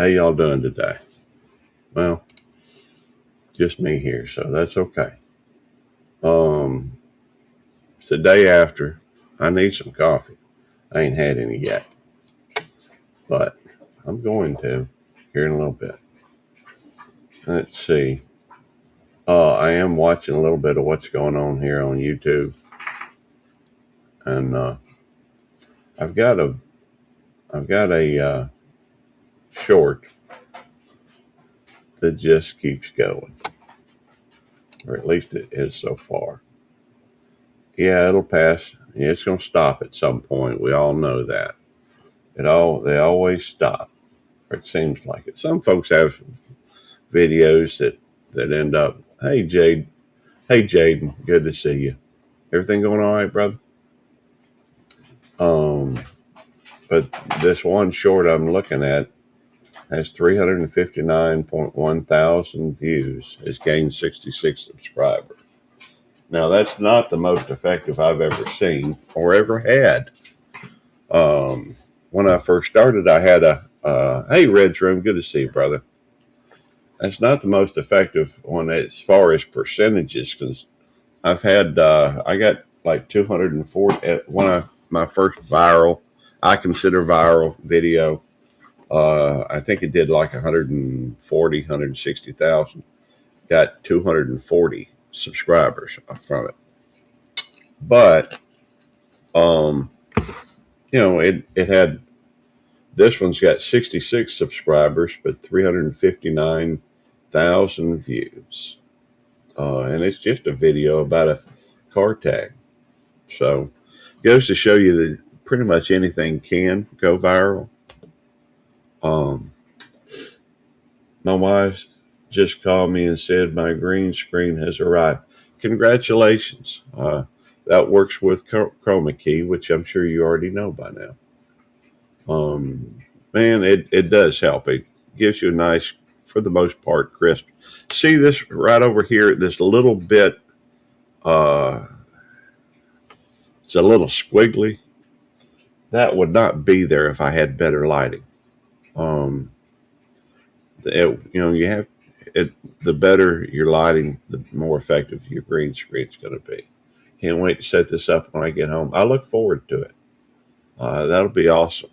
How y'all doing today? Well, just me here, so that's okay. Um, it's the day after. I need some coffee. I ain't had any yet, but I'm going to here in a little bit. Let's see. I am watching a little bit of what's going on here on YouTube, and I've got a short that just keeps going, or at least it is so far. Yeah, it'll pass. Yeah, it's going to stop at some point. We all know that. They always stop. Or it seems like it. Some folks have videos that end up. Hey Jaden, good to see you. Everything going all right, brother? Um, but this one short I'm looking at has 359.1 thousand views. It's gained 66 subscribers. Now that's not the most effective I've ever seen or ever had. When I first started, I had hey Red's Room, good to see you, brother. That's not the most effective one as far as percentages because I got like 204 at one of my first I consider viral video. I think it did like 140, 160,000. Got 240 subscribers from it. But, um, it had, this one's got 66 subscribers, but 359,000 views. And it's just a video about a car tag. So goes to show you that pretty much anything can go viral. Um, my wife just called me and said my green screen has arrived. Congratulations. That works with Chroma Key, which I'm sure you already know by now. Man, it does help. It gives you a nice, for the most part, crisp. See this right over here, this little bit, uh, it's a little squiggly. That would not be there if I had better lighting. Um, you have it. The better your lighting, the more effective your green screen's going to be. Can't wait to set this up when I get home. I look forward to it. That'll be awesome.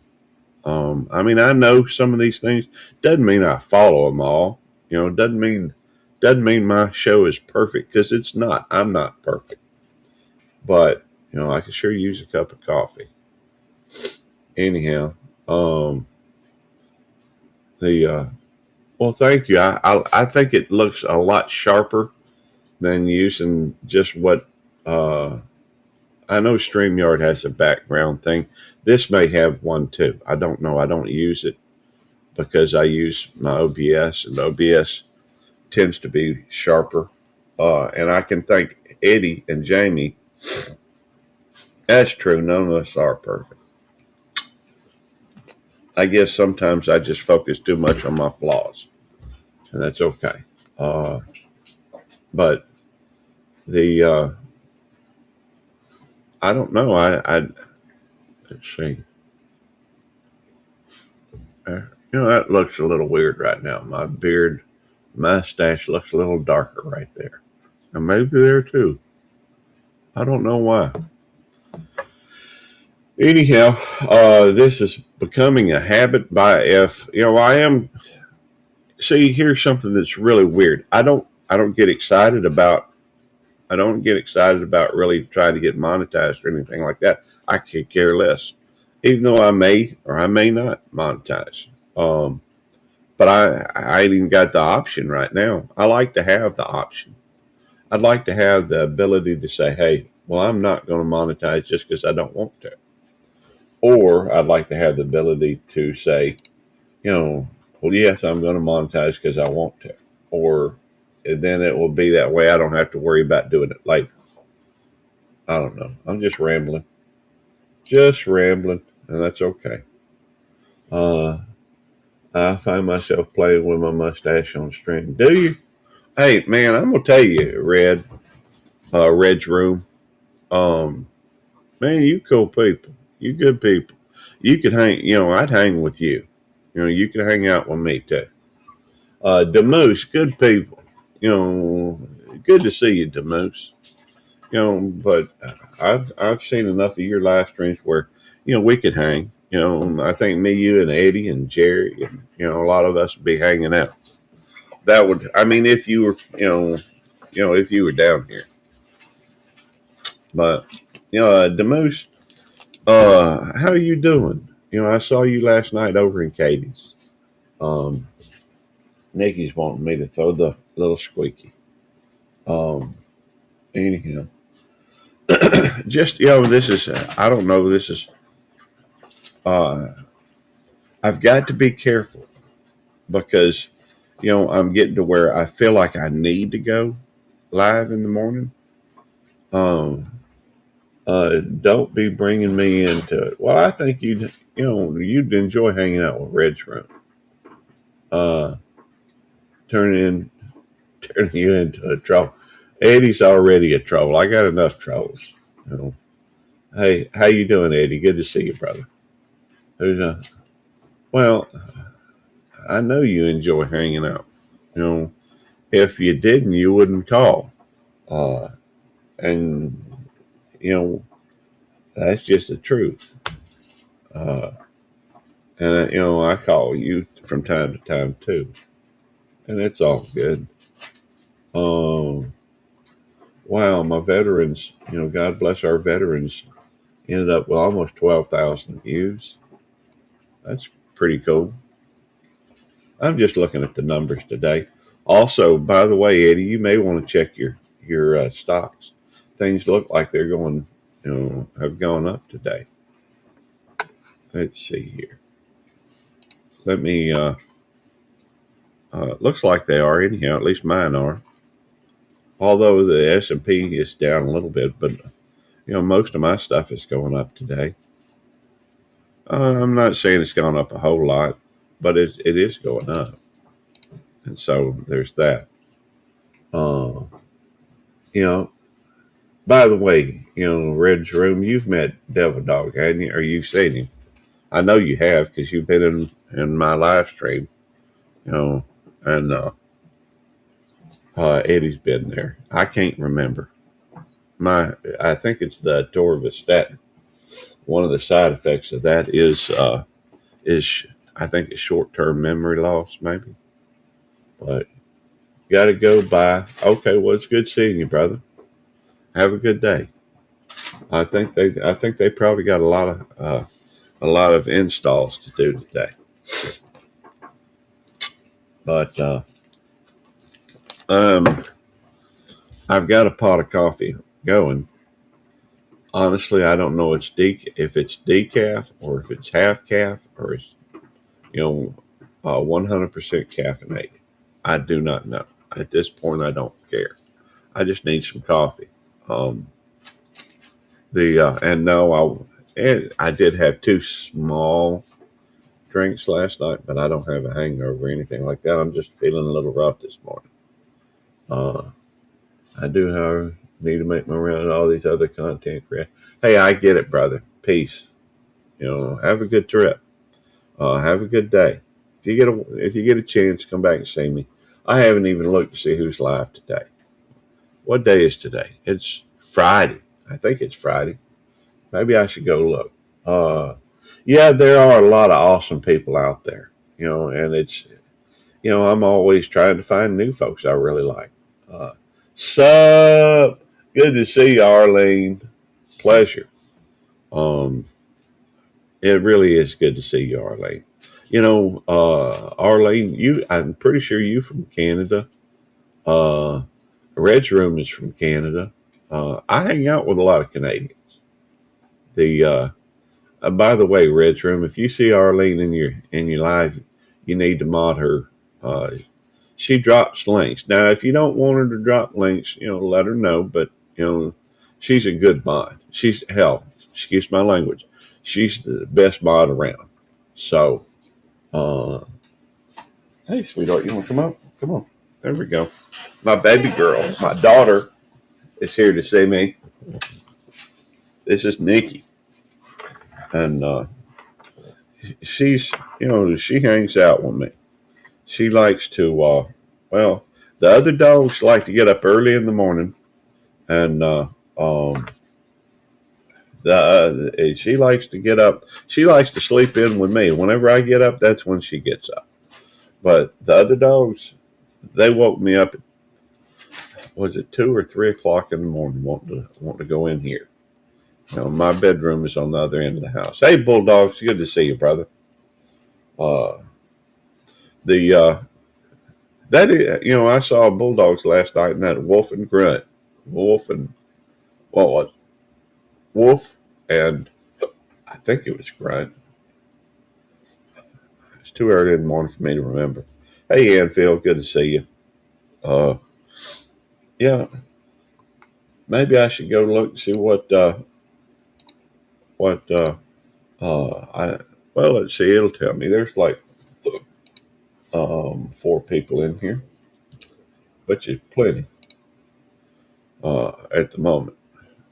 I mean, I know some of these things. Doesn't mean I follow them all. Doesn't mean my show is perfect because it's not. I'm not perfect, but I could sure use a cup of coffee. Anyhow, um, the well, thank you. I think it looks a lot sharper than using just what I know. StreamYard has a background thing. This may have one too. I don't know. I don't use it because I use my OBS, and OBS tends to be sharper. And I can thank Eddie and Jamie. That's true. None of us are perfect. I guess sometimes I just focus too much on my flaws, and that's okay. Uh, but the I don't know. Let's see. That looks a little weird right now. My beard, mustache looks a little darker right there, and maybe there too. I don't know why. Anyhow, this is becoming a habit by if I am. See, here's something that's really weird. I don't get excited about. I don't get excited about really trying to get monetized or anything like that. I could care less, even though I may or I may not monetize. Um, but I ain't even got the option right now. I like to have the option. I'd like to have the ability to say, hey, well, I'm not going to monetize just because I don't want to. Or I'd like to have the ability to say, well, yes, I'm going to monetize because I want to. Or then it will be that way. I don't have to worry about doing it later. I don't know. I'm just rambling, and that's okay. Uh, I find myself playing with my mustache on string. Do you? Hey, man, I'm gonna tell you, Red's Room. Um, man, you cool people. You good people. You could hang. I'd hang with you. You can hang out with me too. Demoose, good people. Good to see you, Demoose. But I've seen enough of your live streams where we could hang. I think me, you, and Eddie and Jerry, and a lot of us would be hanging out. That would, I mean, if you were, if you were down here. But Demoose, how are you doing? I saw you last night over in Katie's. Um, Nikki's wanting me to throw the little squeaky. Um, anyhow, just this is I don't know. This is uh, I've got to be careful because I'm getting to where I feel like I need to go live in the morning. Um, don't be bringing me into it. Well, I think you'd enjoy hanging out with Red's room. Uh, turning turning you into a troll. Eddie's already a troll. I got enough trolls. You know. Hey, how you doing, Eddie? Good to see you, brother. Who's well, I know you enjoy hanging out. You know, if you didn't, you wouldn't call. Uh, and you know that's just the truth. Uh, and I call you from time to time too, and it's all good. Um, wow, my veterans. God bless our veterans. Ended up with almost 12,000 views. That's pretty cool. I'm just looking at the numbers today. Also, by the way, Eddie, you may want to check your stocks. Things look like they're going, have gone up today. Let's see here. Let me. Looks like they are anyhow. At least mine are. Although the S&P is down a little bit, but most of my stuff is going up today. I'm not saying it's gone up a whole lot, but it is going up, and so there's that. Uh, you know, by the way, Red's Room, you've met Devil Dog, hadn't you? Or you've seen him? I know you have because you've been in my live stream. You know, and Eddie's been there. I can't remember. I think it's the atorvastatin. One of the side effects of that is I think it's short term memory loss, maybe. But got to go by. Okay, well, it's good seeing you, brother. Have a good day. I think they probably got a lot of installs to do today. But um, I've got a pot of coffee going. Honestly, I don't know if it's decaf or if it's half calf or it's you know 100% caffeinated. I do not know. At this point, I don't care. I just need some coffee. Um, the and no, I did have two small drinks last night, but I don't have a hangover or anything like that. I'm just feeling a little rough this morning. Uh, I do, however, need to make my round and all these other content creators. Hey, I get it, brother. Peace. Have a good trip. Have a good day. If you get a chance, come back and see me. I haven't even looked to see who's live today. What day is today? It's Friday. I think it's Friday. Maybe I should go look. Uh, yeah, there are a lot of awesome people out there. And I'm always trying to find new folks I really like. Uh, Sup? Good to see you, Arlene. Pleasure. Um, it really is good to see you, Arlene. Arlene, I'm pretty sure you from Canada. Uh, Red's Room is from Canada. I hang out with a lot of Canadians. The By the way, Red's Room, if you see Arlene in your live, you need to mod her. Uh, she drops links. Now, if you don't want her to drop links, let her know. But she's a good mod. She's hell. Excuse my language. She's the best mod around. So, uh, hey, sweetheart, you want to come up? Come on. There we go. My baby girl, my daughter, is here to see me. This is Nikki, and she's She hangs out with me. She likes to, well, the other dogs like to get up early in the morning, and um, she likes to get up. She likes to sleep in with me. Whenever I get up, that's when she gets up. But the other dogs, they woke me up. Was it 2 or 3 o'clock in the morning? Want to go in here. My bedroom is on the other end of the house. Hey, Bulldogs, good to see you, brother. Uh, the that is, I saw Bulldogs last night, and that Wolf and Grunt, Wolf and what was it? Wolf and I think it was Grunt. It's too early in the morning for me to remember. Hey, Anfield, good to see you. Uh, yeah, maybe I should go look and see what I. Well, let's see. It'll tell me. There's like 4 people in here, which is plenty at the moment.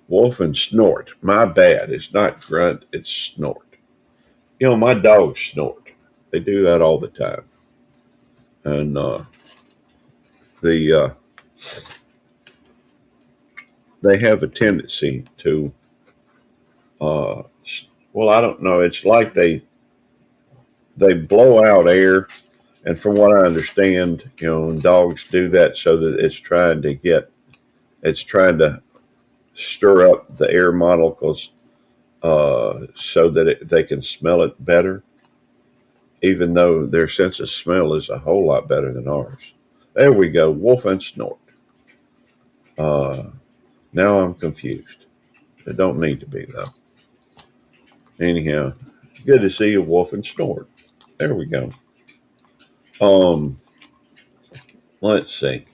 Wolf and Snort. My bad. It's not Grunt. It's Snort. My dogs snort. They do that all the time, and the they have a tendency to. Uh, well, I don't know. It's like they blow out air, and from what I understand, dogs do that so that it's trying to stir up the air molecules so that they can smell it better, even though their sense of smell is a whole lot better than ours. There we go, Wolf and Snort. Uh, Now I'm confused. It don't need to be though. Anyhow, good to see you, Wolf and Snort. There we go. Um, let's see.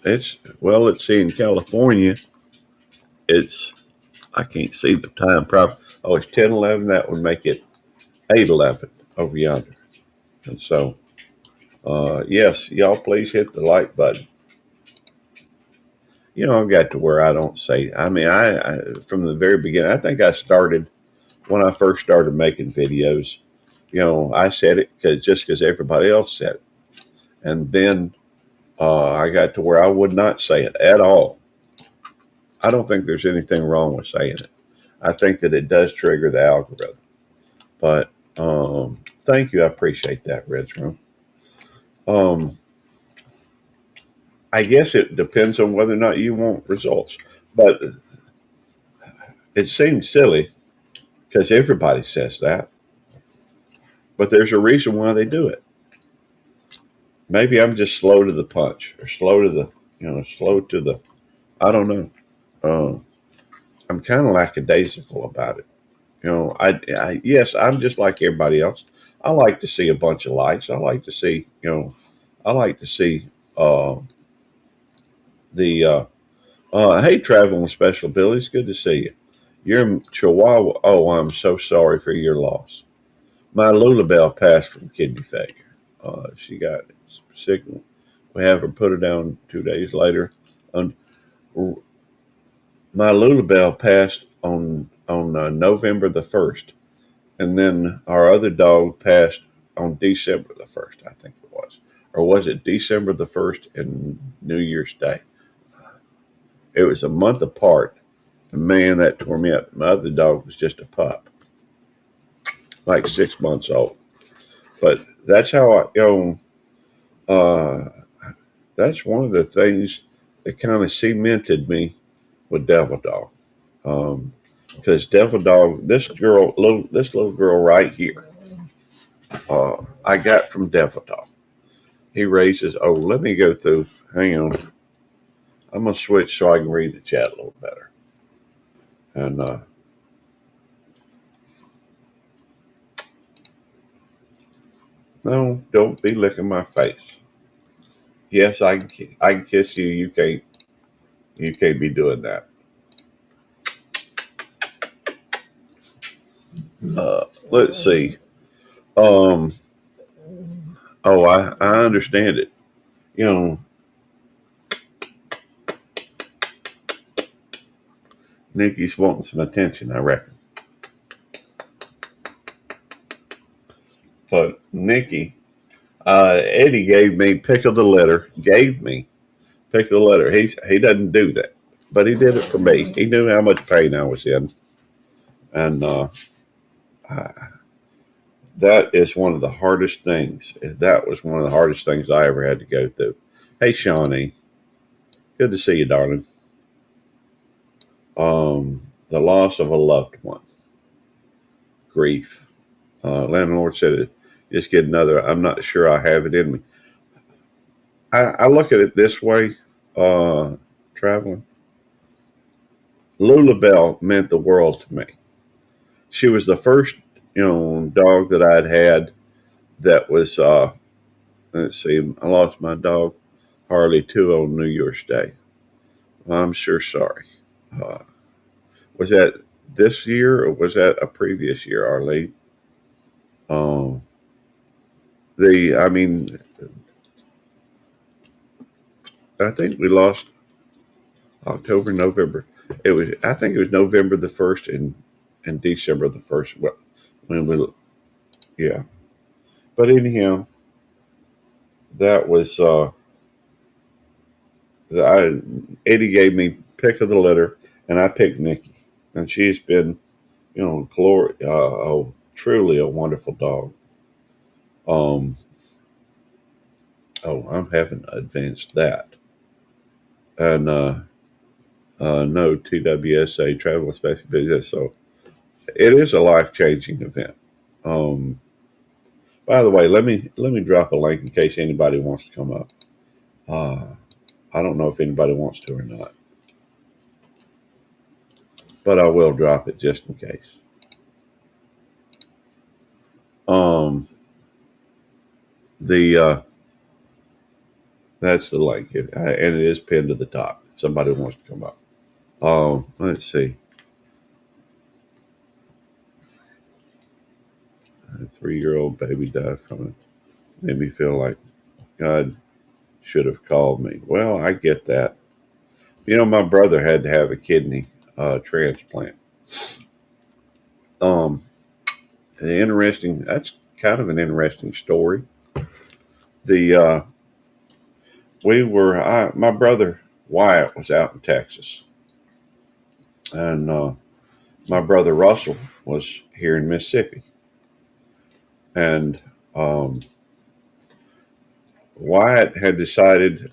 Let's see. In California, it's I can't see the time. Probably it's 10:11. That would make it 8:11 over yonder. And so, yes, y'all please hit the like button. I've got to where I don't say. I mean, I from the very beginning. I think I started when I first started making videos. I said it because everybody else said it, and then I got to where I would not say it at all. I don't think there's anything wrong with saying it. I think that it does trigger the algorithm. But thank you. I appreciate that, Red's Room. Um, I guess it depends on whether or not you want results. But it seems silly because everybody says that. But there's a reason why they do it. Maybe I'm just slow to the punch or slow to the, I don't know. Uh, I'm kind of lackadaisical about it. Yes, I'm just like everybody else. I like to see a bunch of likes. I like to see hey, traveling special Billy, it's good to see you. You're in Chihuahua. Oh, I'm so sorry for your loss. My Lulabelle passed from kidney failure. She got sick. We have her put her down 2 days later. Um, my Lulabelle passed on November the 1st, and then our other dog passed on December the 1st, I think it was. Or was it December the 1st and New Year's Day? It was a month apart. And man, that tore me up. My other dog was just a pup, like 6 months old. But that's how uh, that's one of the things that kind of cemented me with Devil Dog. Because Devil Dog, this little girl right here, I got from Devil Dog. He raises. Oh, let me go through. Hang on. I'm gonna switch so I can read the chat a little better. And no, don't be licking my face. Yes, I can kiss you. You can't be doing that. Let's see. Um. Oh, I understand it. You know, Nikki's wanting some attention. I reckon. But Nikki, Eddie gave me pick of the litter. Gave me pick of the litter. He doesn't do that, but he did it for me. He knew how much pain I was in, and I, that is one of the hardest things. That was one of the hardest things I ever had to go through. Hey, Shawnee, good to see you, darling. The loss of a loved one, grief. Landlord said it. Just get another. I'm not sure I have it in me. I look at it this way. Traveling. Lula Bell meant the world to me. She was the first, dog that I'd had that was. Let's see. I lost my dog Harley too on New Year's Day. I'm sure sorry. Uh, was that this year or was that a previous year, Arlene? Um, I mean, I think we lost October, November. I think it was November the 1st and December the 1st. When we, yeah. But anyhow, that was, I, Eddie gave me pick of the litter and I picked Nikki. And she's been, truly a wonderful dog. Um, I'm having advanced that. And, no TWSA travel with special business. So it is a life changing event. Um, by the way, let me drop a link in case anybody wants to come up. Uh, I don't know if anybody wants to or not, but I will drop it just in case. Um, the That's the link, and it is pinned to the top. If somebody wants to come up, let's see. A 3-year-old baby died from it. Made me feel like God should have called me. Well, I get that. My brother had to have a kidney transplant. Um, That's kind of an interesting story. The My brother Wyatt was out in Texas, and my brother Russell was here in Mississippi, and um, Wyatt had decided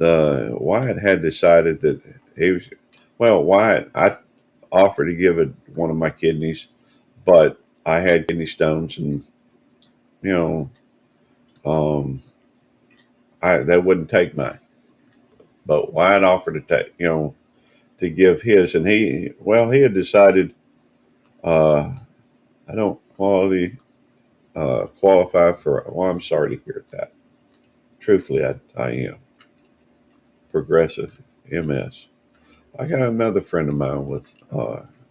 Wyatt had decided that he was Wyatt. I offered to give one of my kidneys, but I had kidney stones, and you know, um, I they wouldn't take mine. But Wyatt offered to take, to give his, and he had decided, uh, I don't qualify for. Well, I'm sorry to hear that. Truthfully, I am progressive MS. I got another friend of mine with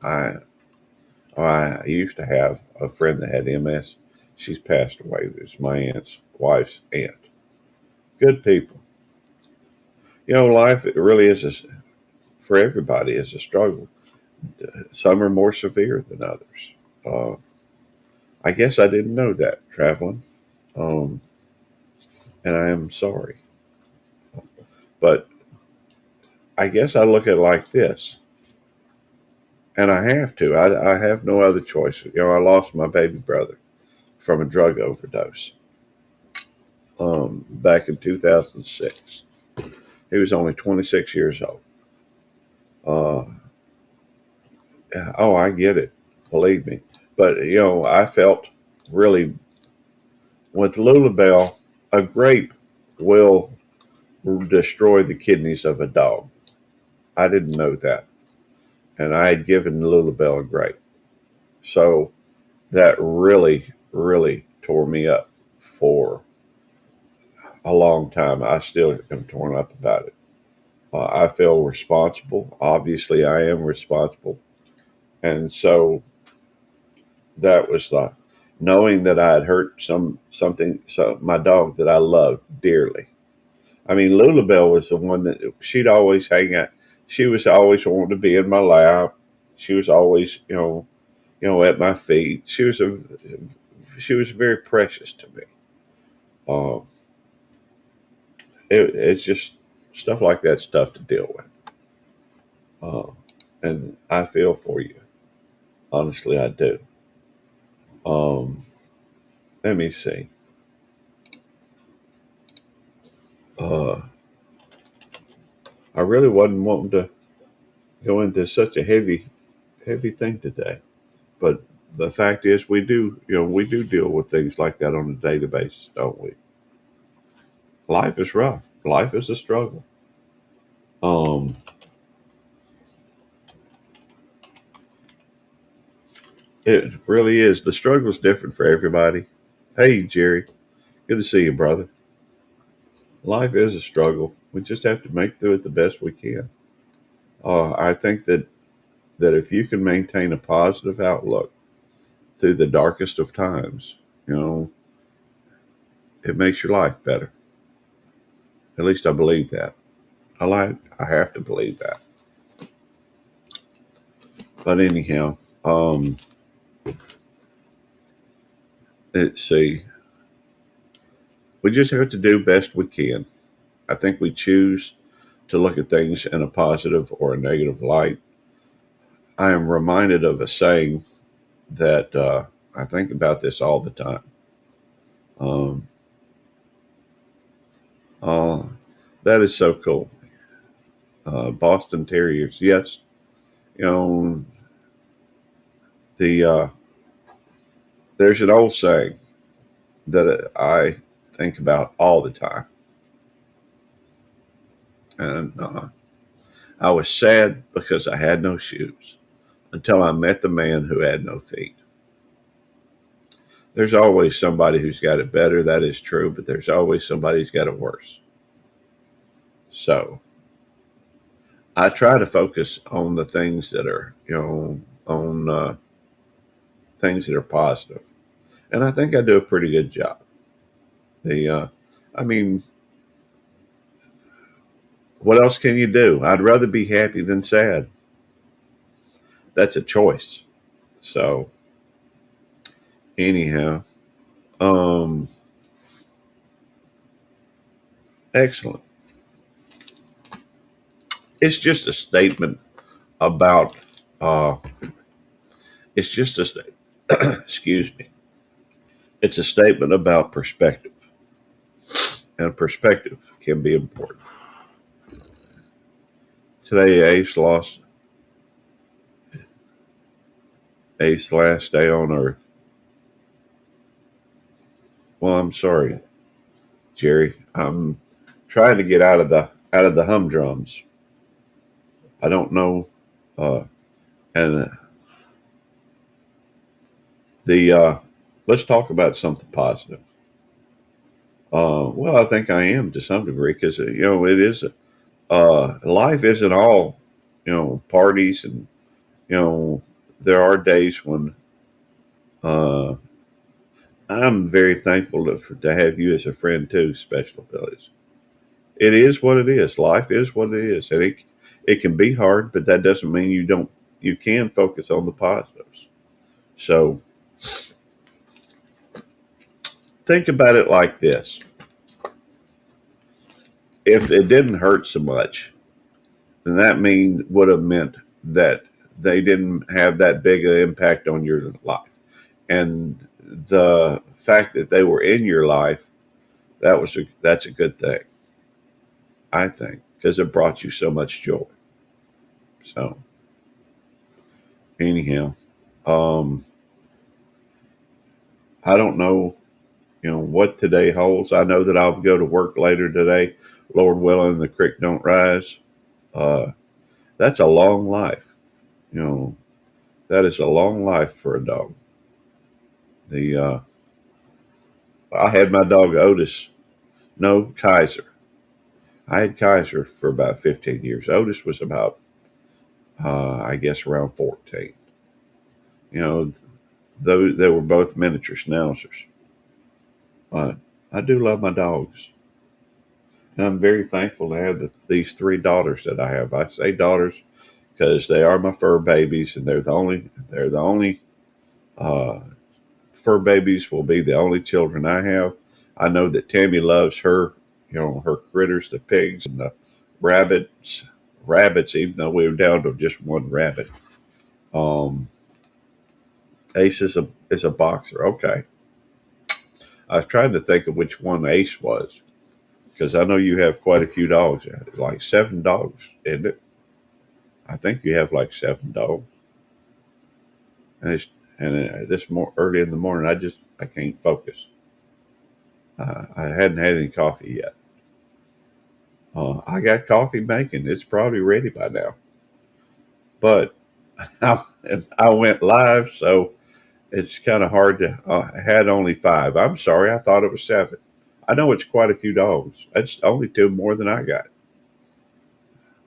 I I used to have a friend that had MS. She's passed away. It's my aunt's wife's aunt. Good people. Life it really is for everybody is a struggle. Some are more severe than others. Uh, I guess I didn't know that traveling, um, and I am sorry. But I guess I look at it like this, and I have to. I have no other choice. I lost my baby brother from a drug overdose back in 2006. He was only 26 years old. Uh, oh, I get it. Believe me. But, I felt really, with Lulabelle, a grape will destroy the kidneys of a dog. I didn't know that. And I had given Lulabelle a grape. So that really, really tore me up for a long time. I still am torn up about it. I feel responsible. Obviously, I am responsible. And so that was the knowing that I had hurt my dog that I loved dearly. I mean, Lulabelle was the one that she'd always hang out. She was always wanting to be in my lap. She was always, at my feet. She was very precious to me. Um, it's just stuff like that's tough to deal with. And I feel for you. Honestly, I do. Um, let me see. Uh, I really wasn't wanting to go into such a heavy thing today, but the fact is, we do deal with things like that on a daily basis, don't we? Life is rough. Life is a struggle. Um, it really is. The struggle is different for everybody. Hey, Jerry, good to see you, brother. Life is a struggle. We just have to make through it the best we can. I think that if you can maintain a positive outlook through the darkest of times, you know, it makes your life better. At least I believe that. I have to believe that. But anyhow, let's see. We just have to do best we can. I think we choose to look at things in a positive or a negative light. I am reminded of a saying that I think about this all the time. Um, uh, that is so cool. Boston Terriers, yes. You know, the there's an old saying that I think about all the time, and I was sad because I had no shoes until I met the man who had no feet. There's always somebody who's got it better. That is true, but there's always somebody who's got it worse. So I try to focus on the things that are, on things that are positive, and I think I do a pretty good job. The, I mean, what else can you do? I'd rather be happy than sad. That's a choice. So anyhow, um, excellent. It's just a statement about. Uh, it's just a excuse me. It's a statement about perspective, and perspective can be important. Today, Ace last day on Earth. Well, I'm sorry, Jerry. I'm trying to get out of the humdrums. I don't know, uh, and the let's talk about something positive. Well, I think I am to some degree because it is. Life isn't all parties, and there are days when uh, I'm very thankful to have you as a friend too, Special Abilities. It is what it is. Life is what it is, and it can be hard, but that doesn't mean you don't. You can focus on the positives. So think about it like this: if it didn't hurt so much, then that would have meant that they didn't have that big an impact on your life, and the fact that they were in your life, that's a good thing, I think, because it brought you so much joy. So anyhow, um, I don't know, what today holds. I know that I'll go to work later today, Lord willing, the creek don't rise. Uh, that's a long life, you know. That is a long life for a dog. The I had my dog Otis. No, Kaiser. I had Kaiser for about 15 years. Otis was about, I guess, around 14. You know, though they were both miniature schnauzers. But I do love my dogs. And I'm very thankful to have these three daughters that I have. I say daughters because they are my fur babies, and they're the only. Uh, Fur babies will be the only children I have. I know that Tammy loves her, her critters, the pigs and the rabbits. Rabbits, even though we were down to just one rabbit. Um, Ace is a boxer. Okay, I was trying to think of which one Ace was because I know you have quite a few dogs. Like 7 dogs, isn't it? I think you have like 7 dogs. And this more early in the morning, I can't focus. I hadn't had any coffee yet. I got coffee making. It's probably ready by now. But I went live, so it's kind of hard to. I had only 5. I'm sorry, I thought it was 7. I know it's quite a few dogs. That's only 2 more than I got.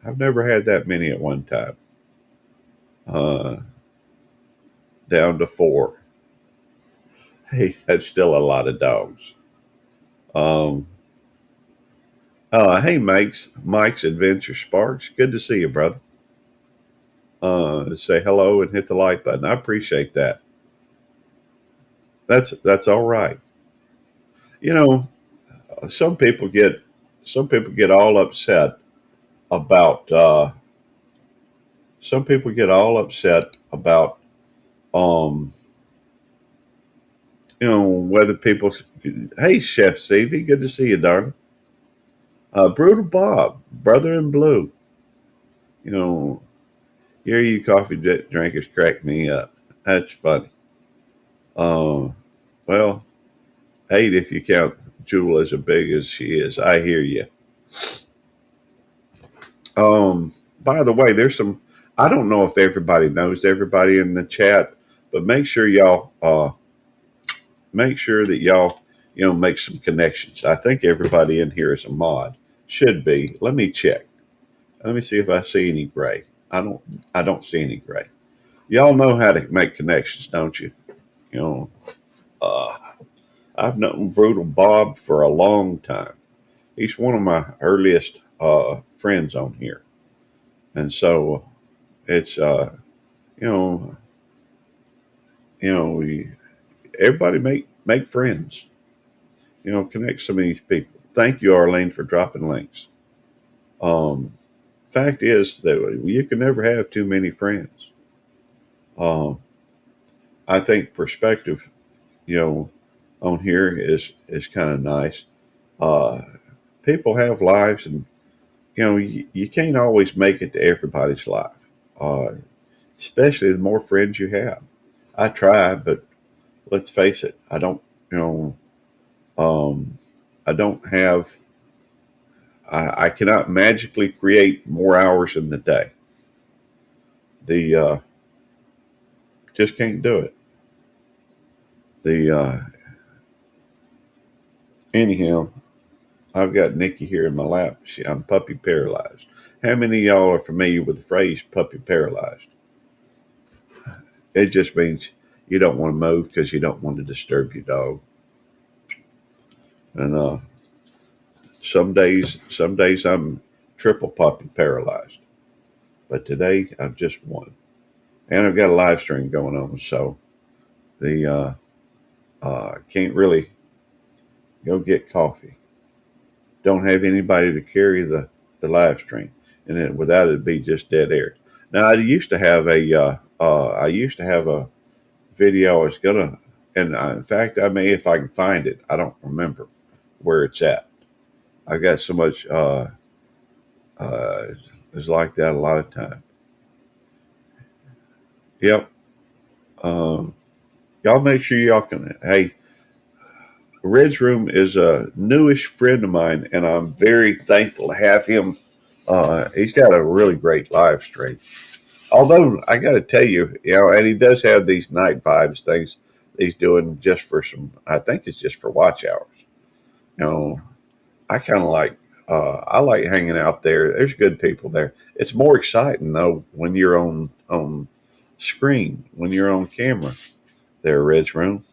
I've never had that many at one time. Uh, Down to 4. Hey, that's still a lot of dogs. Um, hey, Mike's Adventure Sparks. Good to see you, brother. Say hello and hit the like button. I appreciate that. That's all right. You know, some people get some people get all upset about some people get all upset about um whether people. Hey, Chef Stevie, good to see you, darling. Brutal Bob, brother in blue. You know, hear you coffee drinkers crack me up. That's funny. Uh, well, 8 if you count Jewel as big as she is. I hear you. By the way, there's some. I don't know if everybody knows everybody in the chat, but make sure that y'all make some connections. I think everybody in here is a mod. Should be. Let me check. Let me see if I see any gray. I don't see any gray. Y'all know how to make connections, don't you? You know, uh, I've known Brutal Bob for a long time. He's one of my earliest friends on here, and so it's you know everybody make friends. Connect some of these people. Thank you, Arlene, for dropping links. Um, Fact is that you can never have too many friends. Um, I think perspective, you know, on here is kind of nice. Uh, People have lives, and you can't always make it to everybody's life. Uh, Especially the more friends you have. I try, but let's face it, I don't. You know, um, I don't have. I cannot magically create more hours in the day. The Just can't do it. The Anyhow, I've got Nikki here in my lap. I'm puppy paralyzed. How many of y'all are familiar with the phrase puppy paralyzed? It just means you don't want to move because you don't want to disturb your dog. And some days I'm triple puppy paralyzed, but today I'm just one. And I've got a live stream going on, so the can't really go get coffee. Don't have anybody to carry the live stream, and then without it'd be just dead air. Now I used to have a video I was gonna, and in fact I may if I can find it. I don't remember where it's at. I got so much. Uh, it's like that a lot of time. Yep. Um, y'all make sure y'all can. Hey, Red's Room is a newish friend of mine, and I'm very thankful to have him. He's got a really great live stream. Although I got to tell you, and he does have these night vibes things he's doing just for some. I think it's just for watch hours. You know, I kind of like. I like hanging out there. There's good people there. It's more exciting though when you're on screen, when you're on camera. There, Red's Room.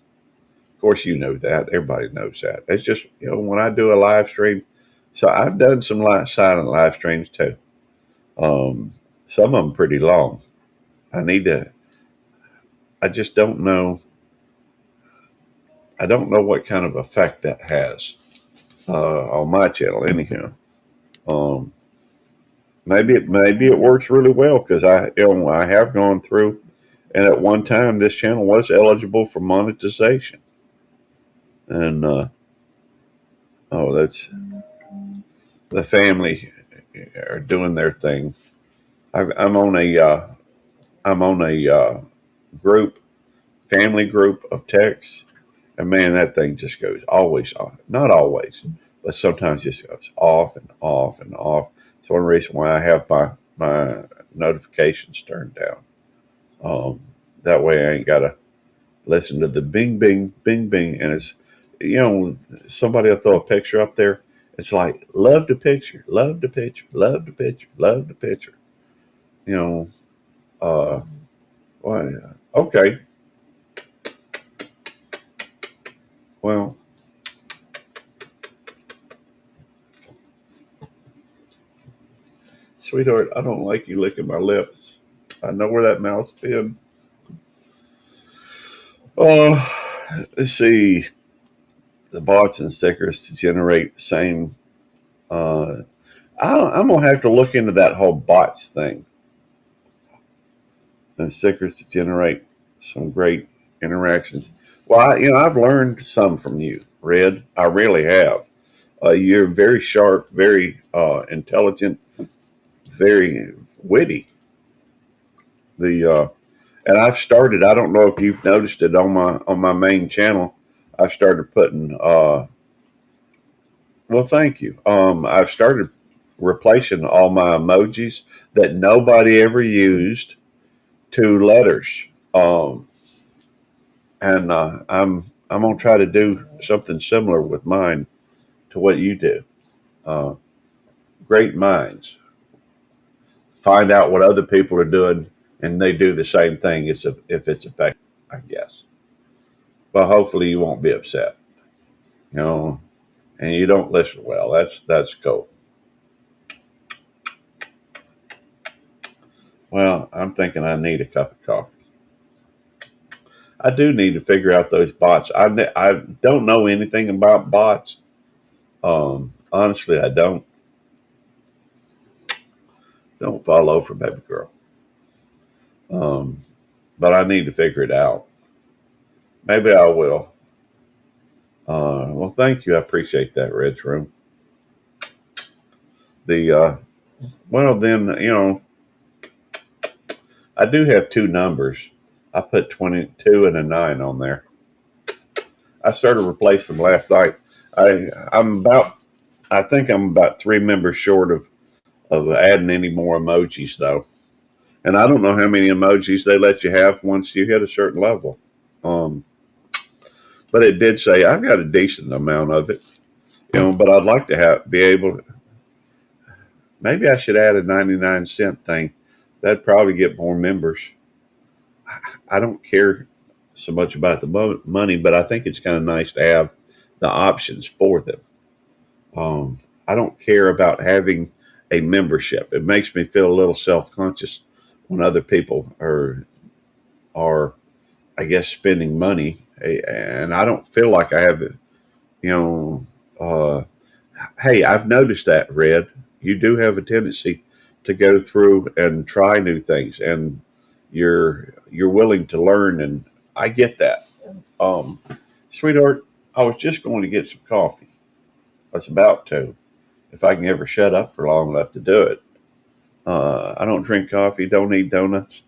Of course, you know that. Everybody knows that. It's just when I do a live stream. So I've done some silent live streams too. Um, some of them pretty long. I need to. I just don't know. I don't know what kind of effect that has on my channel. Anyhow, um, maybe it works really well because I have gone through, and at one time this channel was eligible for monetization, and oh, that's the family are doing their thing. I'm on a group, family group of texts, and man, that thing just goes always on. Not always, but sometimes just goes off and off and off. It's one reason why I have my notifications turned down. Um, that way, I ain't gotta listen to the bing bing bing bing, and it's somebody will throw a picture up there. It's like love the picture, love the picture, love the picture, love the picture. You know, uh, why? Okay, well, sweetheart, I don't like you licking my lips. I know where that mouth's been. Uh, let's see. The bots and stickers to generate the same. Uh, I'm gonna have to look into that whole bots thing and stickers to generate some great interactions. Well, I've learned some from you, Red. I really have. You're very sharp, very intelligent, very witty. The and I've started. I don't know if you've noticed it on my main channel. I've started putting. Well, thank you. I've started replacing all my emojis that nobody ever used to letters. Um, and I'm gonna try to do something similar with mine to what you do. Uh, Great minds find out what other people are doing, and they do the same thing. If it's effective, I guess. But hopefully, you won't be upset. You know, and you don't listen well. That's cool. Well, I'm thinking I need a cup of coffee. I do need to figure out those bots. I don't know anything about bots. Honestly, I don't. Don't fall over, baby girl. Um, but I need to figure it out. Maybe I will. Well, thank you. I appreciate that, Rich Room. The well, then I do have two numbers. I put 22 and a 9 on there. I started replacing them last night. I'm about. I think I'm about 3 members short of adding any more emojis though. And I don't know how many emojis they let you have once you hit a certain level. Um, but it did say I've got a decent amount of it, But I'd like to be able. Maybe I should add a 99 cent thing. That'd probably get more members. I don't care so much about the money, but I think it's kind of nice to have the options for them. I don't care about having a membership. It makes me feel a little self conscious when other people are I guess spending money, and I don't feel like I have you know. Uh, hey, I've noticed that, Red. You do have a tendency to go through and try new things, and you're willing to learn, and I get that. Um, Sweetheart, I was just going to get some coffee. I was about to, if I can ever shut up for long enough to do it. I don't drink coffee, don't eat donuts.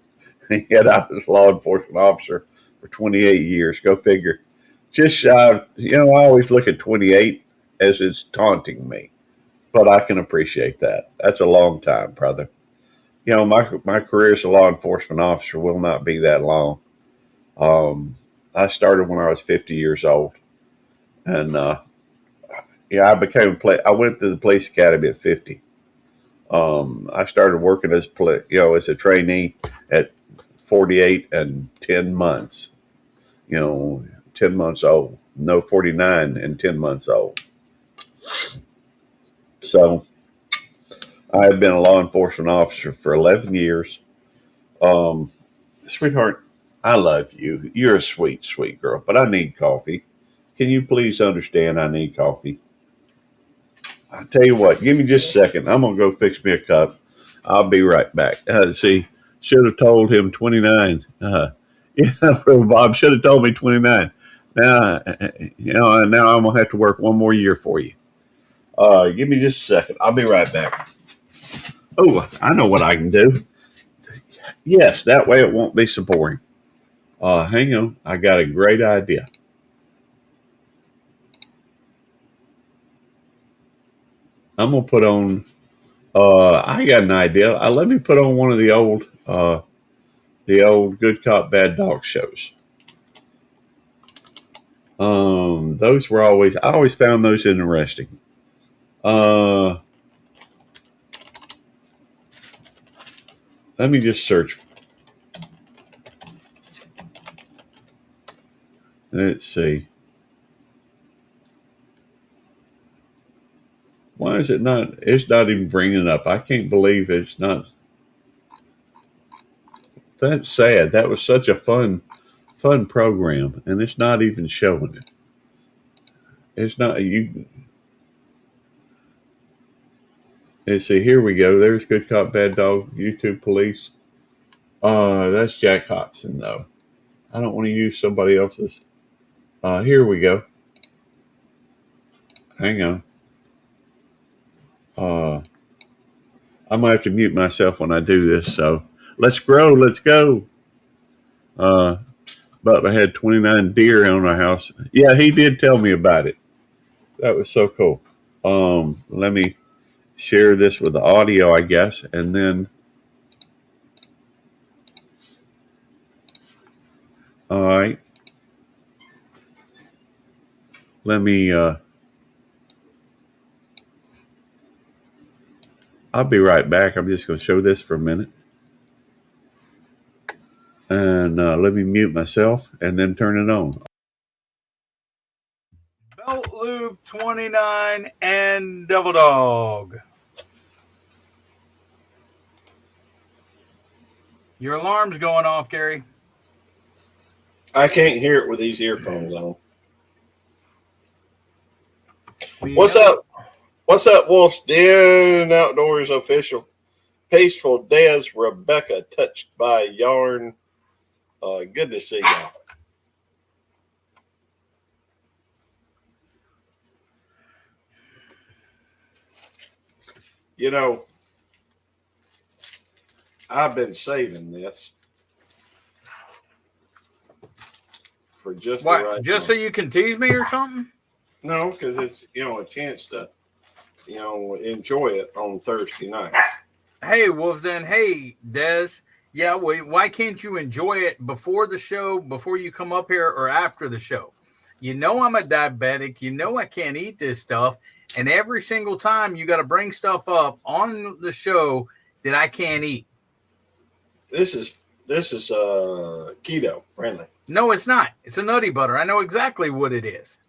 Yet I was a law enforcement officer for 28 years. Go figure. Just shy, I always look at 28 as it's taunting me, but I can appreciate that. That's a long time, brother. My career as a law enforcement officer will not be that long. Um, I started when I was 50 years old, and yeah, I went to the police academy at 50. I started working as a trainee at 48 and 10 months. 10 months old. No, 49 and 10 months old. So I have been a law enforcement officer for 11 years. Sweetheart, I love you. You're a sweet, sweet girl, but I need coffee. can you please understand I need coffee? I tell you what, give me just a second. I'm gonna go fix me a cup. I'll be right back. See, should have told him 29. Yeah, Bob should have told me 29. Now, now I'm gonna have to work one more year for you. Give me just a second. I'll be right back. Oh, I know what I can do. Yes, that way it won't be so boring. Hang on, I got a great idea. I'm gonna put on. I got an idea. Let me put on one of the old Good Cop Bad Dog shows. Those were I always found those interesting. Uh, Let me just search. Let's see. Why is it not? It's not even bringing it up. I can't believe it's not. That's sad. That was such a fun program, and it's not even showing it. It's not you. Let's see. Here we go. There's Good Cop Bad Dog. YouTube Police. That's Jack Hobson though. I don't want to use somebody else's. Here we go. Hang on. I'm gonna have to mute myself when I do this. So let's grow. Let's go. Uh, Butler had 29 deer on our house. Yeah, he did tell me about it. That was so cool. Let me share this with the audio, I guess, and then. All right. Let me. I'll be right back. I'm just going to show this for a minute. And let me mute myself and then turn it on. Belt Loop 29 and Devil Dog. Your alarm's going off, Gary. I can't hear it with these earphones on. What's up? What's up, Wolf's Den Outdoors official? Peaceful Des, Rebecca, touched by yarn. Good to see y'all. You know, I've been saving this for just what, the right just time. So you can tease me or something? No, because it's a chance to enjoy it on Thursday night. Hey, Wolf's Den. Hey, Des. Yeah, why can't you enjoy it before the show, before you come up here, or after the show? You know I'm a diabetic. You know I can't eat this stuff. And every single time you got to bring stuff up on the show that I can't eat. This is keto friendly. No, it's not. It's a nutty butter. I know exactly what it is.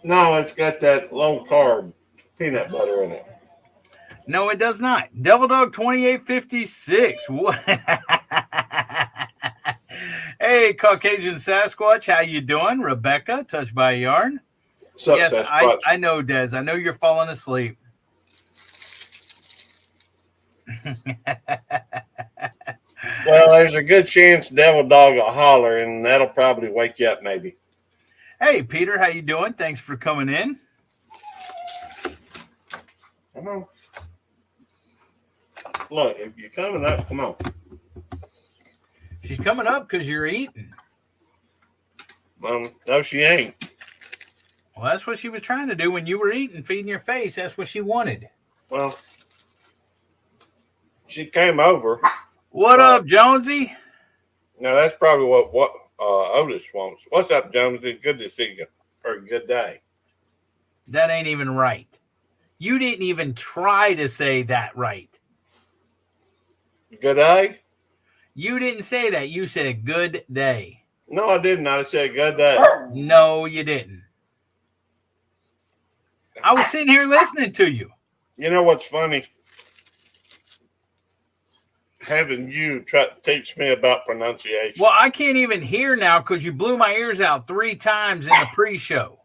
No, it's got that low carb peanut butter in it. No, it does not. Devil Dog 2856. What? Hey, Caucasian Sasquatch, how you doing? Rebecca, touched by yarn. Sup, yes, Sasquatch? I know, Des. I know you're falling asleep. Well, there's a good chance Devil Dog will holler, and that'll probably wake you up, maybe. Hey, Peter, how you doing? Thanks for coming in. Come on. Look, if you're coming up, come on. She's coming up because you're eating. No, she ain't. Well, that's what she was trying to do when you were eating, feeding your face. That's what she wanted. Well, she came over. What up, Jonesy? Now, that's probably what Otis wants. What's up, Jonesy? Good to see you. Or good day. That ain't even right. You didn't even try to say that right. Good day? You didn't say that. You said good day. No, I didn't. I said good day. No, you didn't. I was sitting here listening to you. You know what's funny? having you try to teach me about pronunciation. Well, I can't even hear now because you blew my ears out 3 times in the pre-show.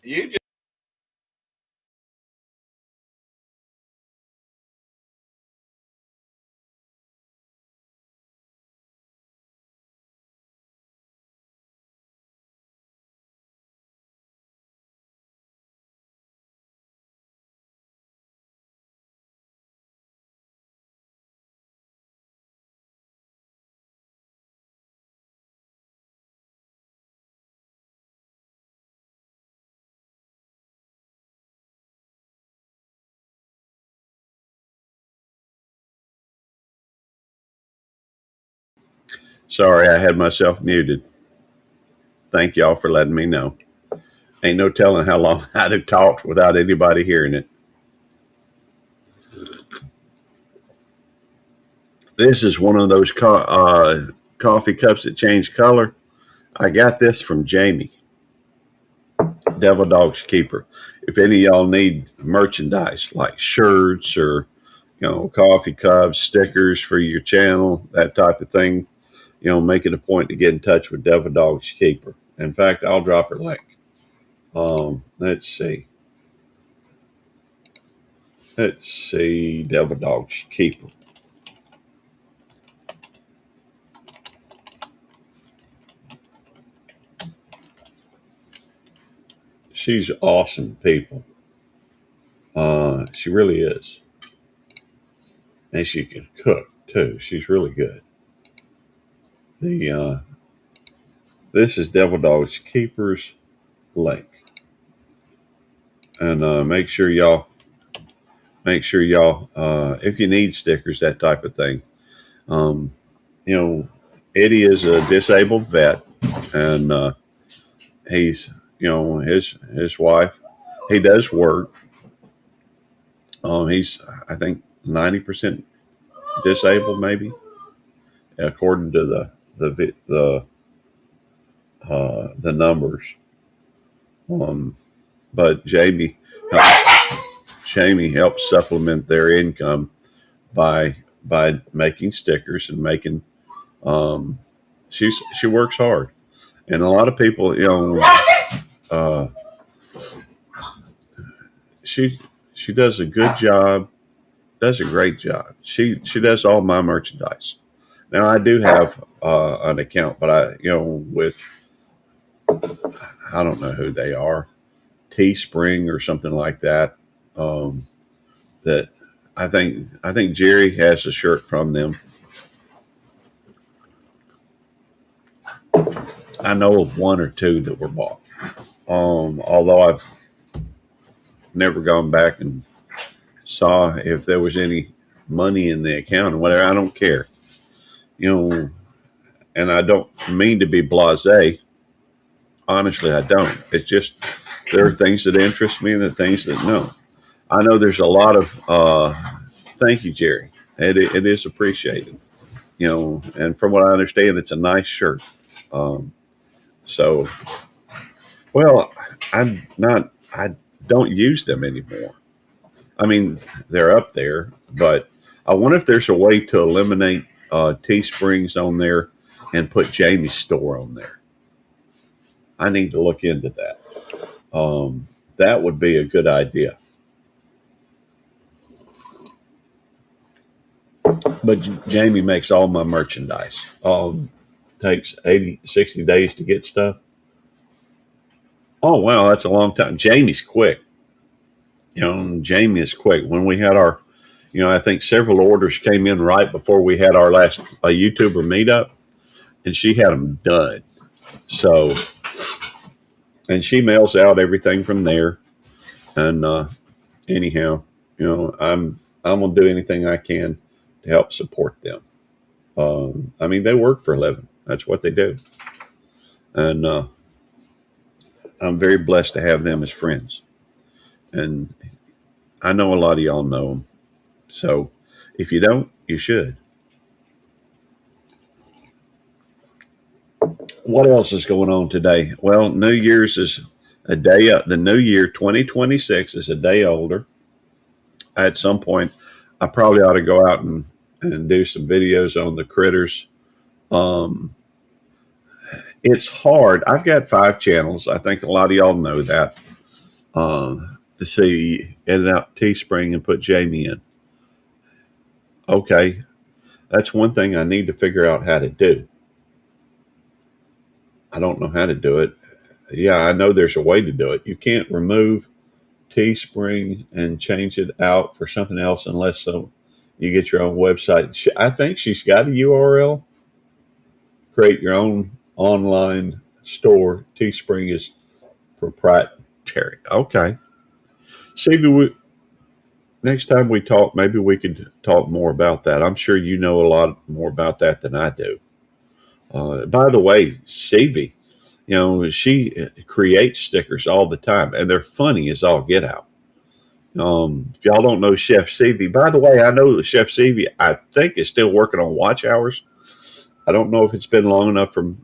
You just Sorry, I had myself muted. Thank y'all for letting me know. Ain't no telling how long I'd have talked without anybody hearing it. This is one of those coffee cups that change color. I got this from Jamie, Devil Dog's Keeper. If any of y'all need merchandise like shirts or coffee cups, stickers for your channel, that type of thing, make it a point to get in touch with Devil Dog's Keeper. In fact, I'll drop her link. Let's see. Devil Dog's Keeper. She's awesome, people. She really is. And she can cook too. She's really good. This is Devil Dog's Keeper's link. And make sure y'all, if you need stickers, that type of thing. Eddie is a disabled vet, and he's, his wife, he does work. He's, I think, 90% disabled, maybe, according to the numbers. But Jamie helps supplement their income by making stickers and making. She works hard, and a lot of people, she does a good job, does a great job. She does all my merchandise. Now I do have an account, but with I don't know who they are, Teespring or something like that. That I think Jerry has a shirt from them. I know of 1 or 2 that were bought. Although I've never gone back and saw if there was any money in the account or whatever. I don't care, and I don't mean to be blasé. Honestly, I don't. It's just there are things that interest me and the things that no. I know there's a lot of thank you, Jerry. It is appreciated, and from what I understand, it's a nice shirt. So, well, I don't use them anymore. I mean, they're up there, but I wonder if there's a way to eliminate Teesprings on there and put Jamie's store on there. I need to look into that. That would be a good idea. But Jamie makes all my merchandise. Takes 60 days to get stuff. Oh, wow, that's a long time. Jamie's quick. Jamie is quick. When we had our, I think several orders came in right before we had our last YouTuber meetup, and she had them done. So, and she mails out everything from there. And anyhow, I'm gonna do anything I can to help support them. I mean, they work for a living. That's what they do. And I'm very blessed to have them as friends. And I know a lot of y'all know them. So if you don't, you should. What else is going on today? Well, New Year's is a day up. The new year, 2026, is a day older. At some point, I probably ought to go out and and do some videos on the critters. Um, it's hard. I've got 5 channels. I think a lot of y'all know that. To see edit out Teespring and put Jamie in. Okay, that's one thing I need to figure out how to do. I don't know how to do it. Yeah, I know there's a way to do it. You can't remove Teespring and change it out for something else unless you get your own website. I think she's got a URL. Create your own online store. Teespring is proprietary. Okay. Stevie, next time we talk, maybe we could talk more about that. I'm sure you know a lot more about that than I do. By the way, Stevie, she creates stickers all the time, and they're funny as all get out. If y'all don't know Chef Stevie, by the way, I know that Chef Stevie, I think, is still working on watch hours. I don't know if it's been long enough for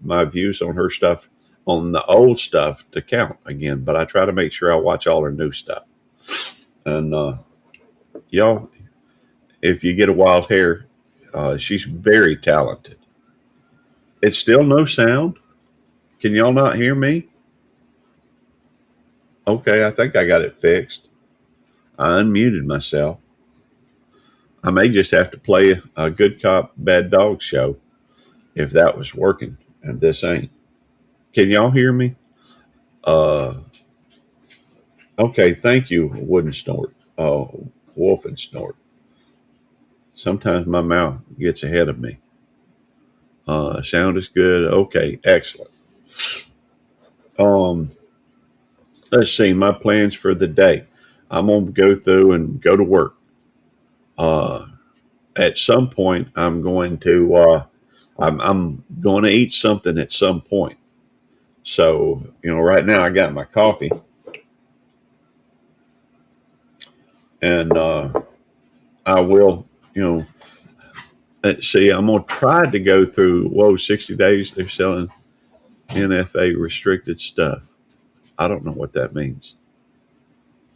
my views on her stuff, on the old stuff, to count again. But I try to make sure I watch all her new stuff. And y'all, if you get a wild hair, she's very talented. It's still no sound. Can y'all not hear me? Okay, I think I got it fixed. I unmuted myself. I may just have to play a good cop, bad dog show if that was working, and this ain't. Can y'all hear me? Okay, thank you, Wooden Snort. Wolf and Snort. Sometimes my mouth gets ahead of me. Sound is good. Okay, excellent. Let's see, my plans for the day. I'm going to go through and go to work. At some point, I'm going to eat something at some point. So, right now I got my coffee, and I will, let's see, I'm going to try to go through, 60 days. They're selling NFA restricted stuff. I don't know what that means.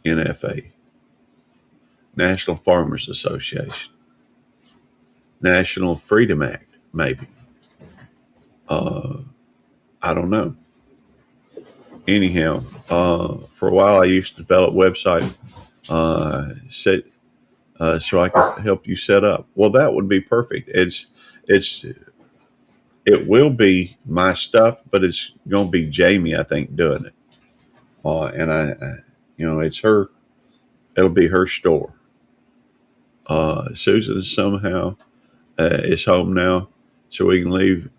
NFA, National Farmers Association, National Freedom Act, maybe. I don't know. Anyhow, for a while I used to develop website, so I could help you set up. Well, that would be perfect. It will be my stuff, but it's going to be Jamie, I think, doing it. And it's her. It'll be her store. Susan somehow is home now, so we can leave.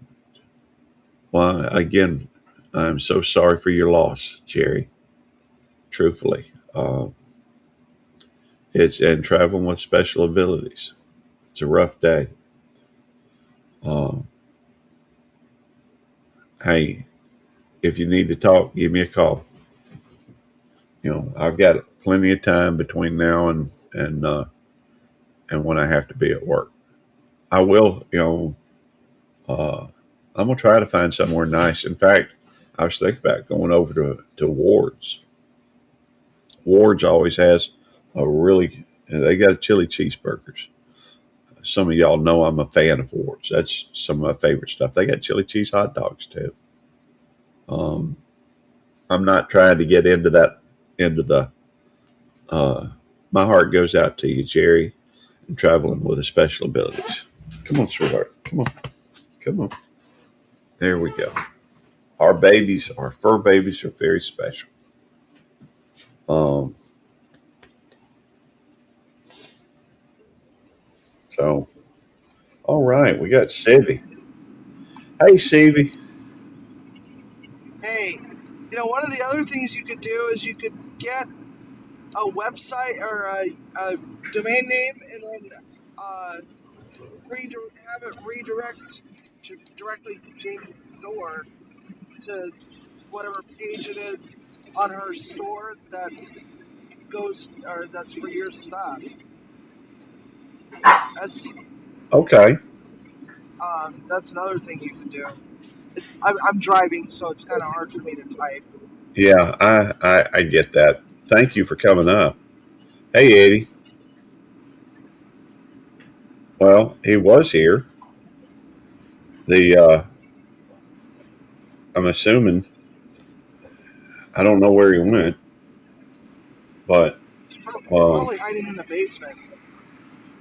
Well, again, I'm so sorry for your loss, Jerry. Truthfully, and traveling with special abilities. It's a rough day. Hey, if you need to talk, give me a call. I've got plenty of time between now and when I have to be at work. I will, I'm gonna try to find somewhere nice. In fact, I was thinking about going over to Ward's. Ward's always has they got chili cheeseburgers. Some of y'all know I'm a fan of Ward's. That's some of my favorite stuff. They got chili cheese hot dogs too. I'm not trying to get into the my heart goes out to you, Jerry, and traveling with the special abilities. Come on, sweetheart. Come on. There we go. Our fur babies are very special. So, all right, we got Sevy. Hey, Sevy. Hey, one of the other things you could do is you could get a website or a domain name and then have it redirect directly to Jamie's store, to whatever page it is on her store that's for your stuff. That's Okay. That's another thing you can do. I'm driving, so it's kind of hard for me to type. Yeah, I get that. Thank you for coming up. Hey, Eddie. Well, he was here. The I'm assuming. I don't know where he went, but He's um, probably hiding in the basement.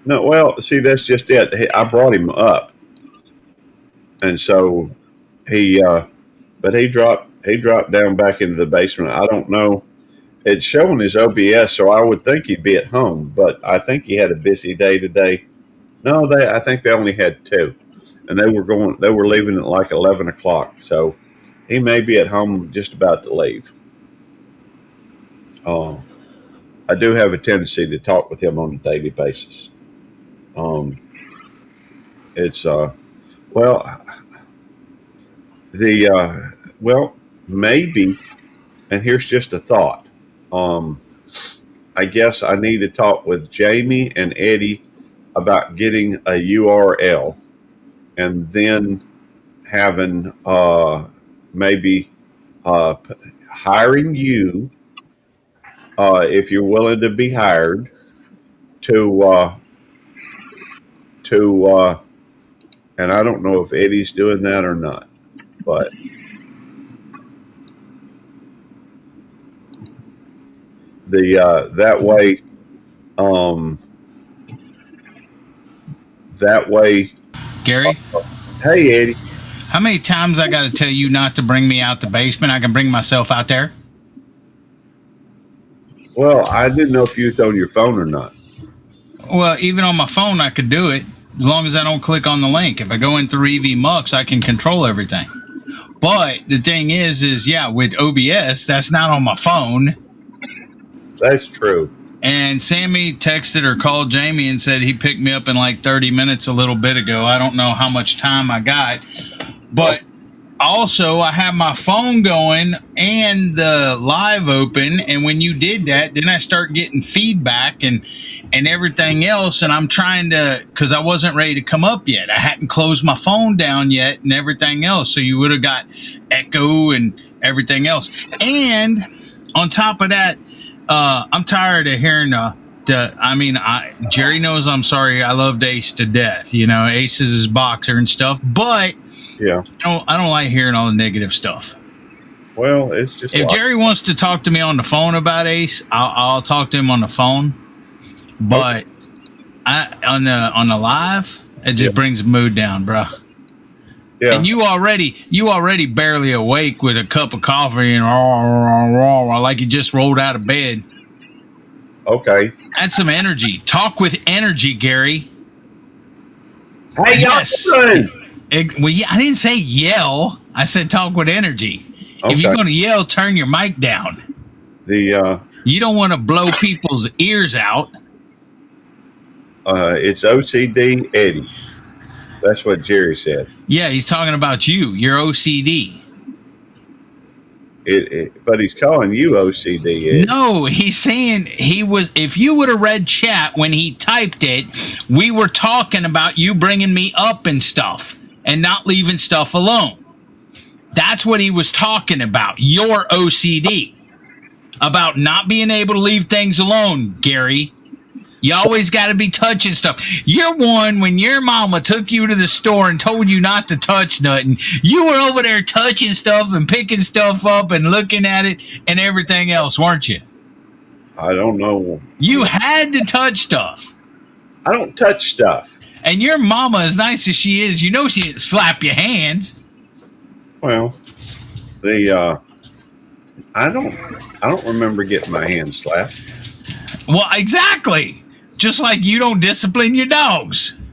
no. Well, see, that's just it. I brought him up, and so he, but he dropped down back into the basement. I don't know. It's showing his OBS, so I would think he'd be at home, but I think he had a busy day today. No, I think they only had two, and they were leaving at like 11 o'clock. So he may be at home, just about to leave. I do have a tendency to talk with him on a daily basis. Um, it's well, the well, maybe, and here's just a thought. Um, I guess I need to talk with Jamie and Eddie about getting a URL, and then having maybe hiring you, if you're willing to be hired, to and I don't know if Eddie's doing that or not, but the um, that way. Gary, Hey, Eddie. how many times I got to tell you not to bring me out the basement? I can bring myself out there. Well, I didn't know if you was on your phone or not. Well, even on my phone, I could do it as long as I don't click on the link. If I go in through EV Mux, I can control everything. But the thing is yeah, with OBS, that's not on my phone. That's true. And Sammy texted or called Jamie and said he picked me up in like 30 minutes a little bit ago. I don't know how much time I got, but also I have my phone going and the live open. And when you did that, then I start getting feedback and everything else. And I'm trying to, because I wasn't ready to come up yet. I hadn't closed my phone down yet and everything else. So you would have got echo and everything else. And on top of that, I'm tired of hearing Jerry knows I'm sorry. I loved Ace to death. You know, Ace is his boxer and stuff, but Yeah. I don't like hearing all the negative stuff. Well, it's just If Jerry wants to talk to me on the phone about Ace, I'll talk to him on the phone. But on the live, it just brings the mood down, bro. Yeah. And you already barely awake with a cup of coffee and like you just rolled out of bed. Okay. Add some energy. Talk with energy, Gary. Hey, Yes. y'all. I didn't say yell. I said talk with energy. Okay. If you're going to yell, turn your mic down. You don't want to blow people's ears out. It's OCD Eddie. That's what Jerry said. Yeah, he's talking about you. You're OCD. But he's calling you OCD Eddie. No, he's saying he was. If you would have read chat when he typed it, we were talking about you bringing me up and stuff and not leaving stuff alone. That's what he was talking about. Your OCD. About not being able to leave things alone, Gary. You always got to be touching stuff. You're one, when your mama took you to the store and told you not to touch nothing, you were over there touching stuff and picking stuff up and looking at it and everything else, weren't you? I don't know. You had to touch stuff. I don't touch stuff. And your mama, as nice as she is, you know she didn't slap your hands. Well, I don't remember getting my hand slapped. Well, exactly. Just like you don't discipline your dogs.